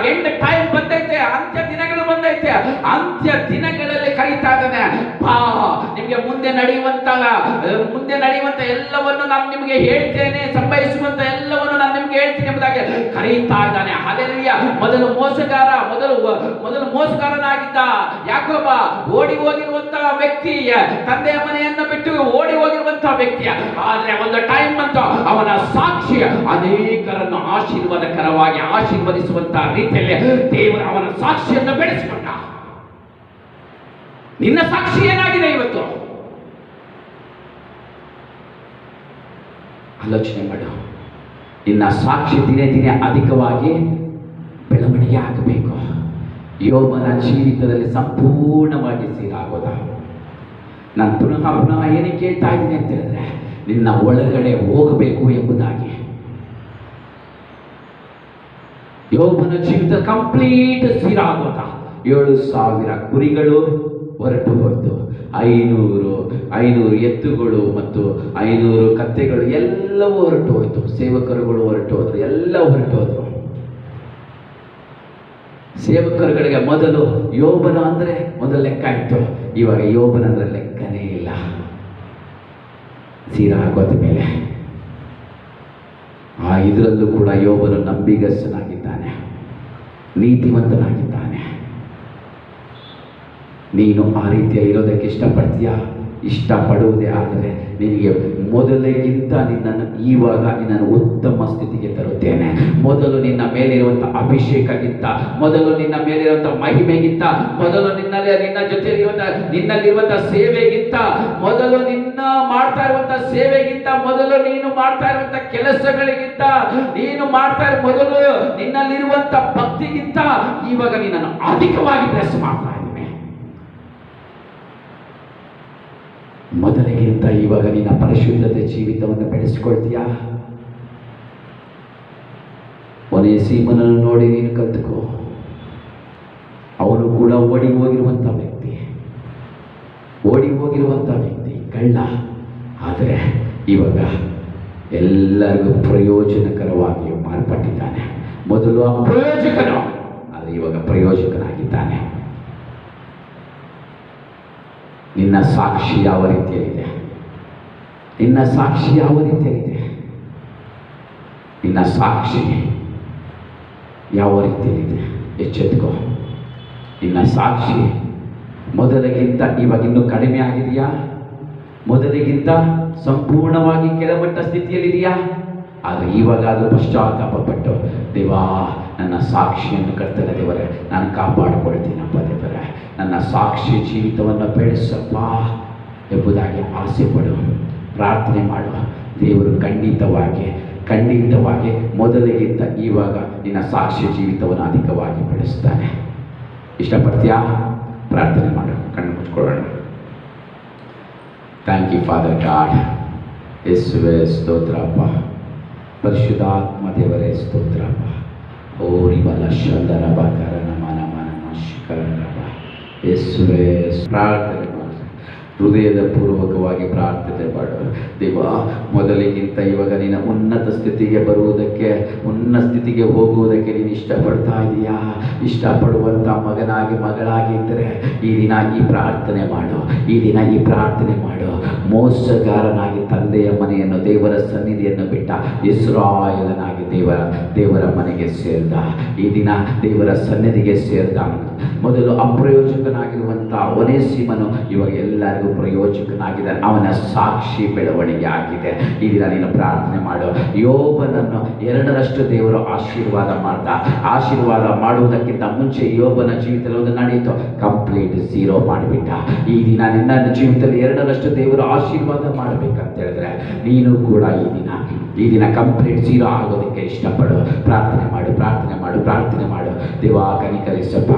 ಎಂಡ್ ಟೈಮ್ ಬಂದೈತೆ, ಅಂತ್ಯ ದಿನಗಳು ಬಂದೈತೆ. ಅಂತ್ಯ ದಿನಗಳಲ್ಲಿ ಕರೀತಾ ಇದ್ದಾನೆ, ಬಾ ನಿಮ್ಗೆ ಮುಂದೆ ನಡೆಯುವಂತ ಎಲ್ಲವನ್ನು ನಾನು ನಿಮಗೆ ಹೇಳ್ತೇನೆ, ಸಂಭವಿಸುವಂತ ಎಲ್ಲವನ್ನು ನಾನು ನಿಮ್ಗೆ ಹೇಳ್ತೀನಿ ಎಂಬುದಾಗಿ ಕರೀತಾ ಇದ್ದಾನೆ. ಹಲ್ಲೆಲೂಯ. ಮೊದಲು ಮೋಸಗಾರನಾಗಿದ್ದ ಯಾಕೋಬ, ಓಡಿ ಹೋಗಿರುವಂತಹ ವ್ಯಕ್ತಿ, ತಂದೆಯ ಮನೆಯನ್ನು ಬಿಟ್ಟು ಓಡಿ ಹೋಗಿರುವಂತಹ ವ್ಯಕ್ತಿ. ಆದ್ರೆ ಒಂದು ಟೈಮ್ ಬಂತು, ಅವನ ಸಾಕ್ಷಿ ಅನೇಕರನ್ನು ಆಶೀರ್ವಾದಕರವಾಗಿ ಆಶೀರ್ವದಿಸುವಂತಹ ರೀತಿಯಲ್ಲಿ ದೇವರು ಅವನ ಸಾಕ್ಷಿಯನ್ನು ಬೆಳೆಸಿಕೊಂಡ. ನಿನ್ನ ಸಾಕ್ಷಿ ಏನಾಗಿದೆ ಇವತ್ತು? ಆಲೋಚನೆ ಮಾಡು. ನಿನ್ನ ಸಾಕ್ಷಿ ದಿನೇ ದಿನೇ ಅಧಿಕವಾಗಿ ಬೆಳವಣಿಗೆ ಆಗಬೇಕು. ಯೋಬನ ಜೀವಿತದಲ್ಲಿ ಸಂಪೂರ್ಣವಾಗಿ ಸೀರಾಗೋದ. ನಾನು ಪುನಃ ಏನಕ್ಕೆ ಕೇಳ್ತಾ ಇದ್ದೀನಿ ಅಂತ ಹೇಳಿದ್ರೆ, ನಿನ್ನ ಒಳಗಡೆ ಹೋಗಬೇಕು ಎಂಬುದಾಗಿ. ಯೋಬನ ಜೀವಿತ ಕಂಪ್ಲೀಟ್ ಸೀರಾಗೋದ. 7,000 ಕುರಿಗಳು ಹೊರಟು ಹೋಯ್ತು, 500 ಎತ್ತುಗಳು ಮತ್ತು 500 ಕತ್ತೆಗಳು ಎಲ್ಲವೂ ಹೊರಟು ಹೋಯ್ತು. ಸೇವಕರುಗಳು ಹೊರಟು ಹೋದ್ರು, ಎಲ್ಲ ಹೊರಟು ಹೋದ್ರು. ಸೇವಕರುಗಳಿಗೆ ಮೊದಲು ಯೋಬನ ಅಂದ್ರೆ ಮೊದಲು ಲೆಕ್ಕ ಇತ್ತು, ಇವಾಗ ಯೋಬನ ಅಂದ್ರೆ ಲೆಕ್ಕನೇ ಇಲ್ಲ. ಸೀರಾ ಆಗೋದ ಮೇಲೆ ಇದರಲ್ಲೂ ಕೂಡ ಯೋಬನು ನಂಬಿಗಸ್ತನಾಗಿದ್ದಾನೆ, ನೀತಿವಂತನಾಗಿದ್ದಾನೆ. ನೀನು ಆ ರೀತಿಯ ಇರೋದಕ್ಕೆ ಇಷ್ಟಪಡ್ತೀಯಾ? ಇಷ್ಟಪಡುವುದೇ ಆದರೆ ನಿನಗೆ ಮೊದಲಿಗಿಂತ ನಿನ್ನನ್ನು ಉತ್ತಮ ಸ್ಥಿತಿಗೆ ತರುತ್ತೇನೆ. ಮೊದಲು ನಿನ್ನ ಮೇಲಿರುವಂಥ ಅಭಿಷೇಕಗಿಂತ, ಮೊದಲು ನಿನ್ನ ಮೇಲಿರುವಂಥ ಮಹಿಮೆಗಿಂತ, ಮೊದಲು ನಿನ್ನ ಜೊತೆಲಿರುವಂಥ ನಿನ್ನಲ್ಲಿರುವಂಥ ಸೇವೆಗಿಂತ, ಮೊದಲು ನಿನ್ನ ಮಾಡ್ತಾ ಇರುವಂಥ ಸೇವೆಗಿಂತ, ಮೊದಲು ನೀನು ಮಾಡ್ತಾ ಇರುವಂಥ ಕೆಲಸಗಳಿಗಿಂತ, ನೀನು ಮಾಡ್ತಾ ಇರೋ ಮೊದಲು ನಿನ್ನಲ್ಲಿರುವಂಥ ಭಕ್ತಿಗಿಂತ ಇವಾಗ ನಿನ್ನನ್ನು ಅಧಿಕವಾಗಿ ಬ್ಲೆಸ್ ಮಾಡ್ತಾ ಇದ್ದೀನಿ. ಮೊದಲಿಗಿಂತ ಇವಾಗ ನಿನ್ನ ಪರಿಶುದ್ಧತೆ ಜೀವಿತವನ್ನು ಬೆಳೆಸಿಕೊಳ್ತೀಯಾ? ಒನೇಸಿಮನನ್ನು ನೋಡಿ ನೀನು ಕಲ್ತುಕೋ. ಅವನು ಕೂಡ ಓಡಿ ಹೋಗಿರುವಂಥ ವ್ಯಕ್ತಿ, ಕಳ್ಳ. ಆದರೆ ಇವಾಗ ಎಲ್ಲರಿಗೂ ಪ್ರಯೋಜನಕರವಾಗಿ ಮಾರ್ಪಟ್ಟಿದ್ದಾನೆ. ಮೊದಲು ಅಪ್ರಯೋಜಕನು, ಆದರೆ ಇವಾಗ ಪ್ರಯೋಜಕನಾಗಿದ್ದಾನೆ. ನಿನ್ನ ಸಾಕ್ಷಿ ಯಾವ ರೀತಿಯಲ್ಲಿದೆ? ನಿನ್ನ ಸಾಕ್ಷಿ ಯಾವ ರೀತಿಯಲ್ಲಿದೆ? ನಿನ್ನ ಸಾಕ್ಷಿ ಯಾವ ರೀತಿಯಲ್ಲಿದೆ? ಎಚ್ಚೆತ್ಕೋ. ನಿನ್ನ ಸಾಕ್ಷಿ ಮೊದಲಿಗಿಂತ ಇವಾಗ ಇನ್ನೂ ಕಡಿಮೆ ಆಗಿದೆಯಾ? ಮೊದಲಿಗಿಂತ ಸಂಪೂರ್ಣವಾಗಿ ಕೆಳಮಟ್ಟ ಸ್ಥಿತಿಯಲ್ಲಿದೆಯಾ? ಆದರೆ ಇವಾಗ ಅದು ಪಶ್ಚಾತ್ತಾಪಪಟ್ಟು, ದೇವಾ ನನ್ನ ಸಾಕ್ಷಿಯನ್ನು ಕರ್ತನೆ ದೇವರೇ ನಾನು ಕಾಪಾಡಿಕೊಳ್ತೀನಪ್ಪ ದೇವರೇ, ನನ್ನ ಸಾಕ್ಷಿ ಜೀವಿತವನ್ನು ಬೆಳೆಸಪ್ಪ ಎಂಬುದಾಗಿ ಆಸೆ ಪಡು, ಪ್ರಾರ್ಥನೆ ಮಾಡು. ದೇವರು ಖಂಡಿತವಾಗಿ ಮೊದಲಿಗಿಂತ ಇವಾಗ ನಿನ್ನ ಸಾಕ್ಷಿ ಜೀವಿತವನ್ನು ಅಧಿಕವಾಗಿ ಬೆಳೆಸ್ತಾನೆ. ಇಷ್ಟಪಡ್ತೀಯಾ? ಪ್ರಾರ್ಥನೆ ಮಾಡು. ಕಣ್ಣು ಮುಚ್ಕೊಳ್ಳೋಣ. Thank you father God. ಯೇಸುವೇ ಸ್ತೋತ್ರಪ್ಪ, ಪರಿಶುದ್ಧಾತ್ಮ ದೇವರೇ ಸ್ತೋತ್ರಪ್ಪ. ಓರಿಬಲ ಶಂದರಬ ಕರಣ ಮನ ಶಿಖರಬ. ಯೇಸುವೇ ಪ್ರಾರ್ಥನೆ ಮಾಡು, ಹೃದಯದ ಪೂರ್ವಕವಾಗಿ ಪ್ರಾರ್ಥನೆ ಮಾಡು. ದೇವ, ಮೊದಲಿಗಿಂತ ಇವಾಗ ನಿನ್ನ ಉನ್ನತ ಸ್ಥಿತಿಗೆ ಬರುವುದಕ್ಕೆ, ಉನ್ನತ ಸ್ಥಿತಿಗೆ ಹೋಗುವುದಕ್ಕೆ ನೀನು ಇಷ್ಟಪಡ್ತಾ ಇದೀಯಾ? ಇಷ್ಟಪಡುವಂಥ ಮಗಳಾಗಿ ಇದ್ದರೆ ಈ ದಿನ ಈ ಪ್ರಾರ್ಥನೆ ಮಾಡು. ಮೋಸಗಾರನಾಗಿ ತಂದೆಯ ಮನೆಯನ್ನು, ದೇವರ ಸನ್ನಿಧಿಯನ್ನು ಬಿಟ್ಟ ಇಸ್ರಾಯೇಲನಾಗಿ ದೇವರ ಮನೆಗೆ ಸೇರಿದ, ಈ ದಿನ ದೇವರ ಸನ್ನಿಧಿಗೆ ಸೇರಿದ. ಮೊದಲು ಅಪ್ರಯೋಜಕನಾಗಿರುವಂಥ ಒನೇಸಿಮನು ಇವಾಗ ಎಲ್ಲರಿಗೂ ಪ್ರಯೋಜಕನಾಗಿದ್ದಾನೆ. ಅವನ ಸಾಕ್ಷಿ ಬೆಳವಣಿಗೆ ಆಗಿದೆ. ಈ ದಿನ ನೀನು ಪ್ರಾರ್ಥನೆ ಮಾಡು. ಯೋಬನನ್ನು 2ರಷ್ಟು ದೇವರು ಆಶೀರ್ವಾದ ಮಾಡುವುದಕ್ಕಿಂತ ಮುಂಚೆ ಯೋಬನ ಜೀವಿತದಲ್ಲಿ ಒಂದು ನಡೆಯಿತು, ಕಂಪ್ಲೀಟ್ 0 ಮಾಡಿಬಿಟ್ಟ. ಈ ದಿನ ನಿನ್ನ ಜೀವಿತದಲ್ಲಿ 2ರಷ್ಟು ದೇವರು ಆಶೀರ್ವಾದ ಮಾಡಬೇಕಂತ ಹೇಳಿದ್ರೆ ನೀನು ಕೂಡ ಈ ದಿನ ಕಂಪ್ಲೀಟ್ 0 ಆಗೋದಕ್ಕೆ ಇಷ್ಟಪಡು. ಪ್ರಾರ್ಥನೆ ಮಾಡು. ದೇವಾ ಕನಿಕರಿಸಪ್ಪ.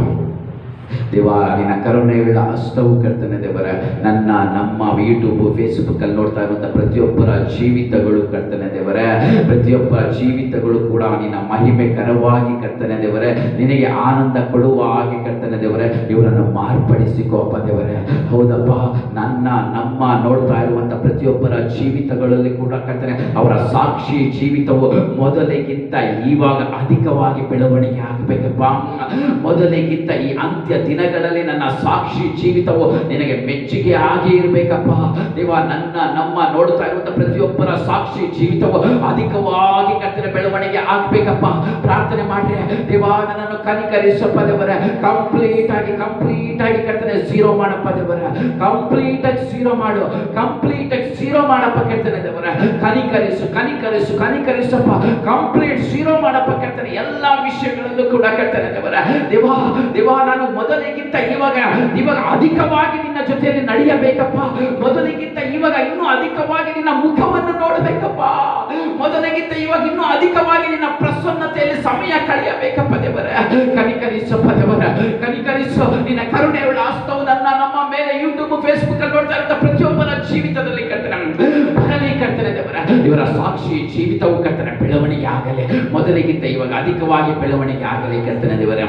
ದೇವ, ನಿನ್ನ ಕರುಣೆಯುಳ್ಳ ಹಸ್ತವು ಕರ್ತನೆ ದೇವರ ನಮ್ಮ ಯೂಟ್ಯೂಬ್ ಫೇಸ್ಬುಕ್ಕಲ್ಲಿ ನೋಡ್ತಾ ಇರುವಂಥ ಪ್ರತಿಯೊಬ್ಬರ ಜೀವಿತಗಳು ಕರ್ತನೆ ದೇವರೇ, ಪ್ರತಿಯೊಬ್ಬರ ಜೀವಿತಗಳು ಕೂಡ ನಿನ್ನ ಮಹಿಮೆಕರವಾಗಿ ಕರ್ತನೆ ದೇವರೇ, ನಿನಗೆ ಆನಂದ ಕೊಡುವ ಹಾಗೆ ಕರ್ತನೆ ದೇವರೇ ಇವರನ್ನು ಮಾರ್ಪಡಿಸಿಕೋಪ್ಪ ದೇವರೇ. ಹೌದಪ್ಪ, ನಮ್ಮ ನೋಡ್ತಾ ಇರುವಂಥ ಪ್ರತಿಯೊಬ್ಬರ ಜೀವಿತಗಳಲ್ಲಿ ಕೂಡ ಕರ್ತನೆ ಅವರ ಸಾಕ್ಷಿ ಜೀವಿತವು ಮೊದಲಿಗಿಂತ ಇವಾಗ ಅಧಿಕವಾಗಿ ಬೆಳವಣಿಗೆ ಆಗಬೇಕಪ್ಪ. ಮೊದಲಿಗಿಂತ ಈ ಅಂತ್ಯ ದಿನಗಳಲ್ಲಿ ನನ್ನ ಸಾಕ್ಷಿ ಜೀವಿತವು ನಿನಗೆ ಮೆಚ್ಚುಗೆ ಆಗಿ ಇರಬೇಕಪ್ಪ ದೇವ. ನಮ್ಮ ನೋಡ್ತಾ ಇರುವಂತ ಪ್ರತಿಯೊಬ್ಬರ ಸಾಕ್ಷಿ ಜೀವಿತವು ಅಧಿಕವಾಗಿ ಕರ್ತನೆ ಬೆಳವಣಿಗೆ ಆಗ್ಬೇಕಪ್ಪ. ಪ್ರಾರ್ಥನೆ ಮಾಡ್ರೆ ದೇವ, ನನ್ನನ್ನು ಕನಿಕರಿಸಪ್ಪ ದೇವರ. ಕಂಪ್ಲೀಟ್ ಆಗಿ ಕರ್ತನೆ 0 ಮಾಡಪ್ಪ ದೇವರ. ಕಂಪ್ಲೀಟ್ ಆಗಿ 0 ಮಾಡಪ್ಪ ಕರ್ತನೆ ದೇವರ. ಕನಿಕರಿಸಪ್ಪ. ಕಂಪ್ಲೀಟ್ 0 ಮಾಡಪ್ಪ ಕರ್ತನೆ ಎಲ್ಲಾ ವಿಷಯಗಳಲ್ಲೂ ಕೂಡ ಕರ್ತನೆ ದೇವರ. ದೇವ, ನಾನು ಮೊದಲಿಗಿಂತ ಇವಾಗ ಅಧಿಕವಾಗಿ ನಿನ್ನ ಕಳೆಯಬೇಕಪ್ಪ. ಮೊದಲಿಗಿಂತ ಇವಾಗ ಇನ್ನೂ ಅಧಿಕವಾಗಿ ನಿನ್ನ ಮುಖವನ್ನು ನೋಡಬೇಕಪ್ಪ. ಮೊದಲಿಗಿಂತ ಇವಾಗ ಇನ್ನೂ ಅಧಿಕವಾಗಿ ನಿನ್ನ ಪ್ರಸನ್ನತೆಯಲ್ಲಿ ಸಮಯ ಕಳೆಯಬೇಕಪ್ಪ ದೇವರೇ. ಕನಿಕರಿಸಪ್ಪ ದೇವರೇ, ಕನಿಕರಿಸು. ನಿನ್ನ ಕರುಣೆಯುಳ್ಳ ಹಸ್ತವು ನಮ್ಮ ಮೇಲೆ ಯೂಟ್ಯೂಬ್ ಫೇಸ್ಬುಕ್ ಅಲ್ಲಿ ನೋಡ್ತಾ ಇರೋ ಪ್ರತಿಯೊಬ್ಬರ ಜೀವಿತದಲ್ಲಿ ಕರ್ತನೆ ಬರಲಿ ಕರ್ತನೆ ದೇವರೇ. ಇವರ ಸಾಕ್ಷಿ ಜೀವಿತವು ಕರ್ತನೆ ಬೆಳವಣಿಗೆ ಆಗಲಿ. ಮೊದಲಿಗಿಂತ ಇವಾಗ ಅಧಿಕವಾಗಿ ಬೆಳವಣಿಗೆ ಆಗಲಿ ಕರ್ತನೆ ದೇವರೇ.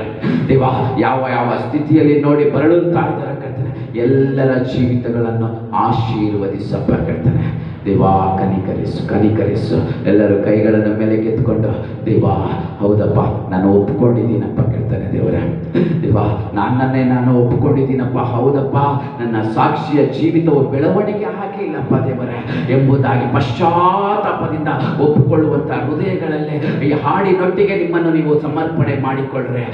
ದೇವ ಯಾವ ಯಾವ ಸ್ಥಿತಿಯಲ್ಲಿ ನೋಡಿ ಬರಳುತ್ತಾ ಇದ್ದಾರೆ ಕರ್ತನೆ, ಎಲ್ಲರ ಜೀವಿತಗಳನ್ನು ಆಶೀರ್ವದಿಸಪ್ಪ ಕರ್ತನೆ. ದೇವಾ ಕನಿಕರಿಸು, ಕನಿಕರಿಸು. ಎಲ್ಲರೂ ಕೈಗಳನ್ನು ಮೇಲೆ ಕೆತ್ಕೊಂಡು ದೇವಾ ಹೌದಪ್ಪ ನಾನು ಒಪ್ಕೊಂಡಿದ್ದೀನಪ್ಪ ಕರ್ತನೆ ದೇವರೇ. ದೇವಾ ನನ್ನನ್ನೇ ನಾನು ಒಪ್ಕೊಂಡಿದ್ದೀನಪ್ಪ. ಹೌದಪ್ಪ ನನ್ನ ಸಾಕ್ಷಿಯ ಜೀವಿತವು ಬೆಳವಣಿಗೆ ಆಗಿಲ್ಲಪ್ಪ ದೇವರೇ ಎಂಬುದಾಗಿ ಪಶ್ಚಾತ್ತಾಪದಿಂದ ಒಪ್ಪಿಕೊಳ್ಳುವಂಥ ಹೃದಯಗಳಲ್ಲೇ ಈ ಹಾಡಿನೊಟ್ಟಿಗೆ ನಿಮ್ಮನ್ನು ನೀವು ಸಮರ್ಪಣೆ ಮಾಡಿಕೊಳ್ಳ್ರೆ.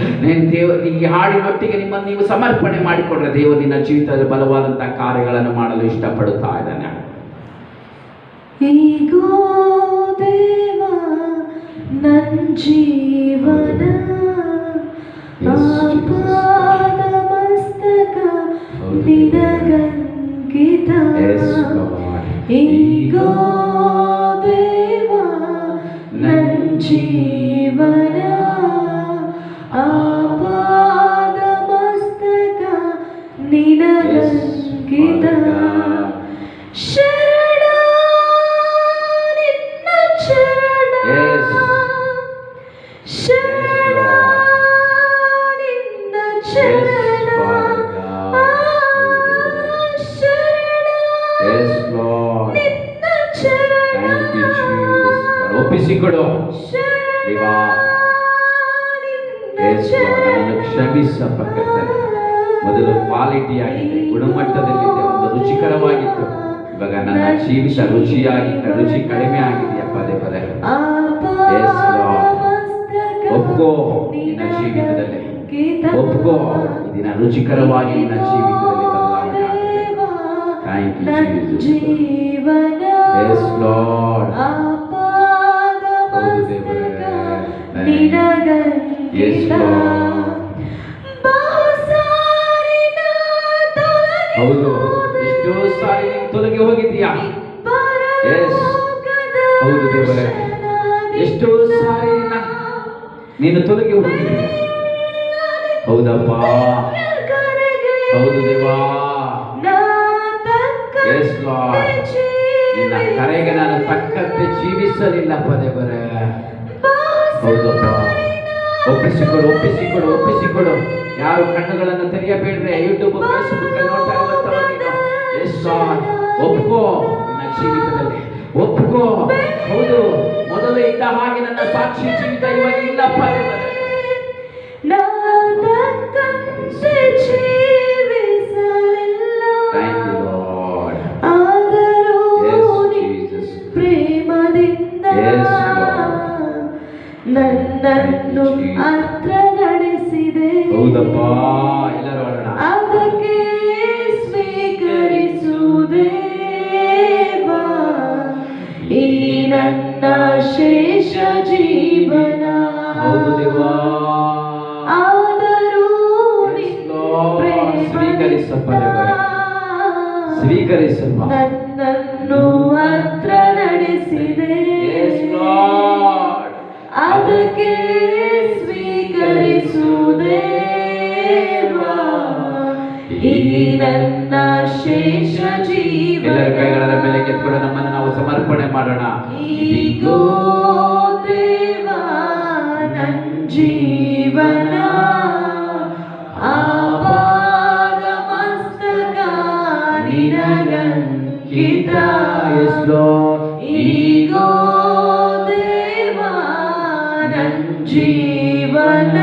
ಈ ಹಾಡಿನೊಟ್ಟಿಗೆ ನಿಮ್ಮನ್ನು ನೀವು ಸಮರ್ಪಣೆ ಮಾಡಿಕೊಳ್ಳ್ರೆ ದೇವರು ನಿನ್ನ ಜೀವಿತದಲ್ಲಿ ಬಲವಾದಂಥ ಕಾರ್ಯಗಳನ್ನು ಮಾಡಲು ಇಷ್ಟಪಡುತ್ತಾ ಇದ್ದಾನೆ. ಈಗೋ ದೇವ ನನ್ನ ಜೀವನ ಆಪಾದ ಮಸ್ತಕ ನಿನಗಂಕಿತ. ಈಗೋ ದೇವ ನನ್ನ ಜೀವನ ಆಪಾದ ಮಸ್ತಕ ನಿನಗಂಕಿತ. ಒಪ್ಪಿಸಿಕೊಡು ದೇವಾ. ನನ್ನನ್ನು ಕ್ಷಮಿಸಪ್ಪ ಕರ್ತನೆ. ಮೊದಲು ಕ್ವಾಲಿಟಿ ಆಗಿದೆ, ಗುಣಮಟ್ಟದಲ್ಲಿದೆ, ಒಂದು ರುಚಿಕರವಾಗಿತ್ತು. ಇವಾಗ ನನ್ನ ಜೀವಿತ ರುಚಿ ಕಡಿಮೆ ಆಗಿದೆಯಪ್ಪ ದೇವರೇ. ಒಪ್ಕೋ ನಿನ್ನ ಜೀವಿತದಲ್ಲಿ, ಒಪ್ಕೋ ದಿನ ರುಚಿಕರವಾಗಿ ನಿನ್ನ ಜೀವಿತದಲ್ಲಿ ಬದಲಾವಣೆ ಆಗಿದೆ. Thank you Jesus. Yes Lord. ಹೌದು ದೇವರೇ. Yes Lord. ಹೌದು, ಎಷ್ಟೋ ಸಾರಿ ನೀನು ತೊಲಗಿ ಹೋಗಿದ್ದೀಯಾ. ಎಸ್ ಹೌದು ದೇವರೇ, ಎಷ್ಟೋ ಸಾರಿ ನೀನು ತೊಲಗಿ ಹೋಗಿದ್ದೀಯ. ಹೌದಪ್ಪ, ಹೌದು ದೇವಾ. S lord. ನಿನ್ನ ಕರೆಗೆ ನಾನು ತಕ್ಕಂತೆ ಜೀವಿಸಲಿಲ್ಲಪ್ಪ ದೇವರೇ. ಹೌದಪ್ಪ, ಒಪ್ಪಿಸಿಕೊಡು, ಒಪ್ಪಿಸಿಕೊಡು, ಒಪ್ಪಿಸಿಕೊಡು. ಯಾರು ಕಣ್ಣುಗಳನ್ನು ತೆರೆಯಬೇಡ್ರೆ ಯೂಟ್ಯೂಬ್ ಫೇಸ್ಬುಕ್ ಅಲ್ಲಿ ನೋಡ್ತಾ ಇರುವಂತವರು ನೀನು. ಎಸ್ ಲಾರ್ಡ್, ಒಪ್ಕೋ ನಿನ್ನ ಜೀವಿತದಲ್ಲಿ, ಒಪ್ಕೋ. ಹೌದು, ಮೊದಲು ಇದ್ದ ಹಾಗೆ ನನ್ನ ಸಾಕ್ಷಿ ಜೀವಿತ ಇವಾಗ ಇಲ್ಲಪ್ಪ ದೇವರೇ. Thank you Lord. Yes Jesus. ಪ್ರೇಮದಿಂದ ನನ್ನನ್ನು ಹತ್ರ ನಡೆಸಿದೆ. ಹೌದಪ್ಪ, ಎಲ್ಲರೂ ಹೇಳೋಣ. ಅದಕ್ಕೆ ಸ್ವೀಕರಿಸುವುದೇವಾ ಈ ನನ್ನ ಶೇಷ ಜೀವನ. ಹೌದು ದೇವಾ. ಆದರೂ ಸ್ವೀಕರಿಸಪ್ಪ ದೇವರೇ, ಸ್ವೀಕರಿಸಪ್ಪ. ನನ್ನನ್ನು ಹತ್ರ ನಡೆಸಿದೆ. Yes Lord. ಅದಕ್ಕೆ ಸ್ವೀಕರಿಸುವುದೇವಾ ಈ ನನ್ನ ಶೇಷ ಜೀವನ. ಎಲ್ಲರ ಕೈಗಳ ಮೇಲೆ ಕೆತ್ಕೊಂಡು ನಮ್ಮನ್ನು ನಾವು ಸಮರ್ಪಣೆ ಮಾಡೋಣ. ಈಗೋ ದೇವಾ ನನ್ನ ಜೀವನ ಆಪಾದ ಮಸ್ತಕ ನಿನಗಂಕಿತ. Yes Lord. ಈಗೋ ದೇವಾ ನನ್ನ ಜೀವನ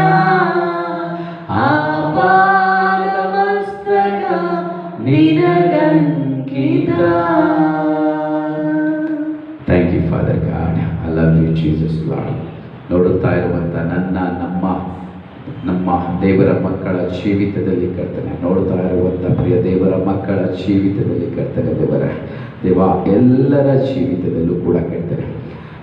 ಆಪಾದ ಮಸ್ತಕ ನಿನಗಂಕಿತ. Thank you Father God. I love you Jesus Lord. ನೋಡುತ್ತಾ ಇರುವಂತ ನಮ್ಮ ದೇವರ ಮಕ್ಕಳ ಜೀವಿತದಲ್ಲಿ ಕರ್ತನೆ, ನೋಡ್ತಾ ಇರುವಂಥ ಪ್ರಿಯ ದೇವರ ಮಕ್ಕಳ ಜೀವಿತದಲ್ಲಿ ಕರ್ತನೆ ದೇವರ ದೇವ ಎಲ್ಲರ ಜೀವಿತದಲ್ಲೂ ಕೂಡ ಕರ್ತನೆ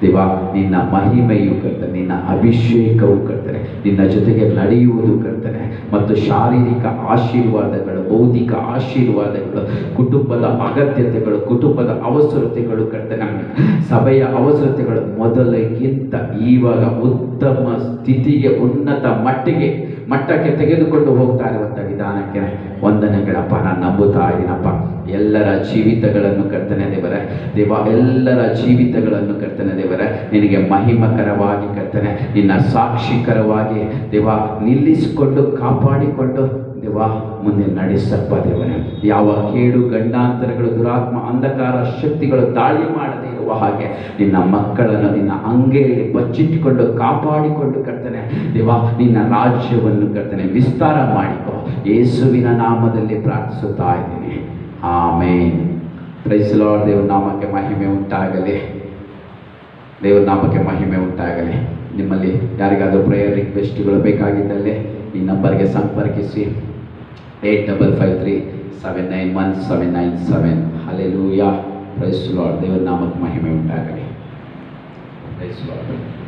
ದೇವ ನಿನ್ನ ಮಹಿಮೆಯು ಕರ್ತನೆ, ನಿನ್ನ ಅಭಿಷೇಕವು ಕರ್ತನೆ, ನಿನ್ನ ಜೊತೆಗೆ ನಡೆಯುವುದು ಕರ್ತನೆ, ಮತ್ತು ಶಾರೀರಿಕ ಆಶೀರ್ವಾದಗಳು, ಬೌದ್ಧಿಕ ಆಶೀರ್ವಾದಗಳು, ಕುಟುಂಬದ ಅಗತ್ಯತೆಗಳು, ಕುಟುಂಬದ ಅವಸರತೆಗಳು ಕರ್ತನೆ, ಸಭೆಯ ಅವಸರತೆಗಳು ಮೊದಲಿಗಿಂತ ಇವಾಗ ಉತ್ತಮ ಸ್ಥಿತಿಗೆ, ಉನ್ನತ ಮಟ್ಟಕ್ಕೆ ತೆಗೆದುಕೊಂಡು ಹೋಗ್ತಾ ಇರುವಂಥ ವಿಧಾನಕ್ಕೆ ವಂದನೆಗಳಪ್ಪ. ನಾನು ನಂಬುತ್ತಾ ಇದ್ದೀನಪ್ಪ. ಎಲ್ಲರ ಜೀವಿತಗಳನ್ನು ಕರ್ತನೆ ದೇವ, ಎಲ್ಲರ ಜೀವಿತಗಳನ್ನು ಕರ್ತನೆ ದೇವರ ನಿನಗೆ ಮಹಿಮಕರವಾಗಿ ಕರ್ತನೆ, ನಿನ್ನ ಸಾಕ್ಷಿಕರವಾಗಿ ದೇವ ನಿಲ್ಲಿಸಿಕೊಂಡು ಕಾಪಾಡಿಕೊಂಡು ದೇವ ಮುಂದೆ ನಡೆಸಪ್ಪ ದೇವರೇ. ಯಾವ ಕೇಡು ಗಂಡಾಂತರಗಳು, ದುರಾತ್ಮ, ಅಂಧಕಾರ ಶಕ್ತಿಗಳು ದಾಳಿ ಮಾಡದೇ ಇರುವ ಹಾಗೆ ನಿನ್ನ ಮಕ್ಕಳನ್ನು ನಿನ್ನ ಅಂಗೈಯಲ್ಲಿ ಬಚ್ಚಿಟ್ಟುಕೊಂಡು ಕಾಪಾಡಿಕೊಂಡು ಕರ್ತನೆ ದೇವ, ನಿನ್ನ ರಾಜ್ಯವನ್ನು ಕರ್ತನೆ ವಿಸ್ತಾರ ಮಾಡಿಕೊ. ಯೇಸುವಿನ ನಾಮದಲ್ಲಿ ಪ್ರಾರ್ಥಿಸುತ್ತಾ ಇದ್ದೀನಿ. ಆಮೇನ್. Praise Lord. ದೇವರ ನಾಮಕ್ಕೆ ಮಹಿಮೆ ಉಂಟಾಗಲಿ. ದೇವರ ನಾಮಕ್ಕೆ ಮಹಿಮೆ ಉಂಟಾಗಲಿ. ನಿಮ್ಮಲ್ಲಿ ಯಾರಿಗಾದರೂ ಪ್ರೇಯರ್ ರಿಕ್ವೆಸ್ಟ್ಗಳು ಬೇಕಾಗಿದ್ದಲ್ಲಿ ಈ ನಂಬರ್ಗೆ ಸಂಪರ್ಕಿಸಿ. 8553791797. ಹಲ್ಲೆಲೂಯಾ. Praise Lord. ದೇವರ ನಾಮಕ್ಕೆ ಮಹಿಮೆ ಉಂಟಾಗಲಿ. Price lord.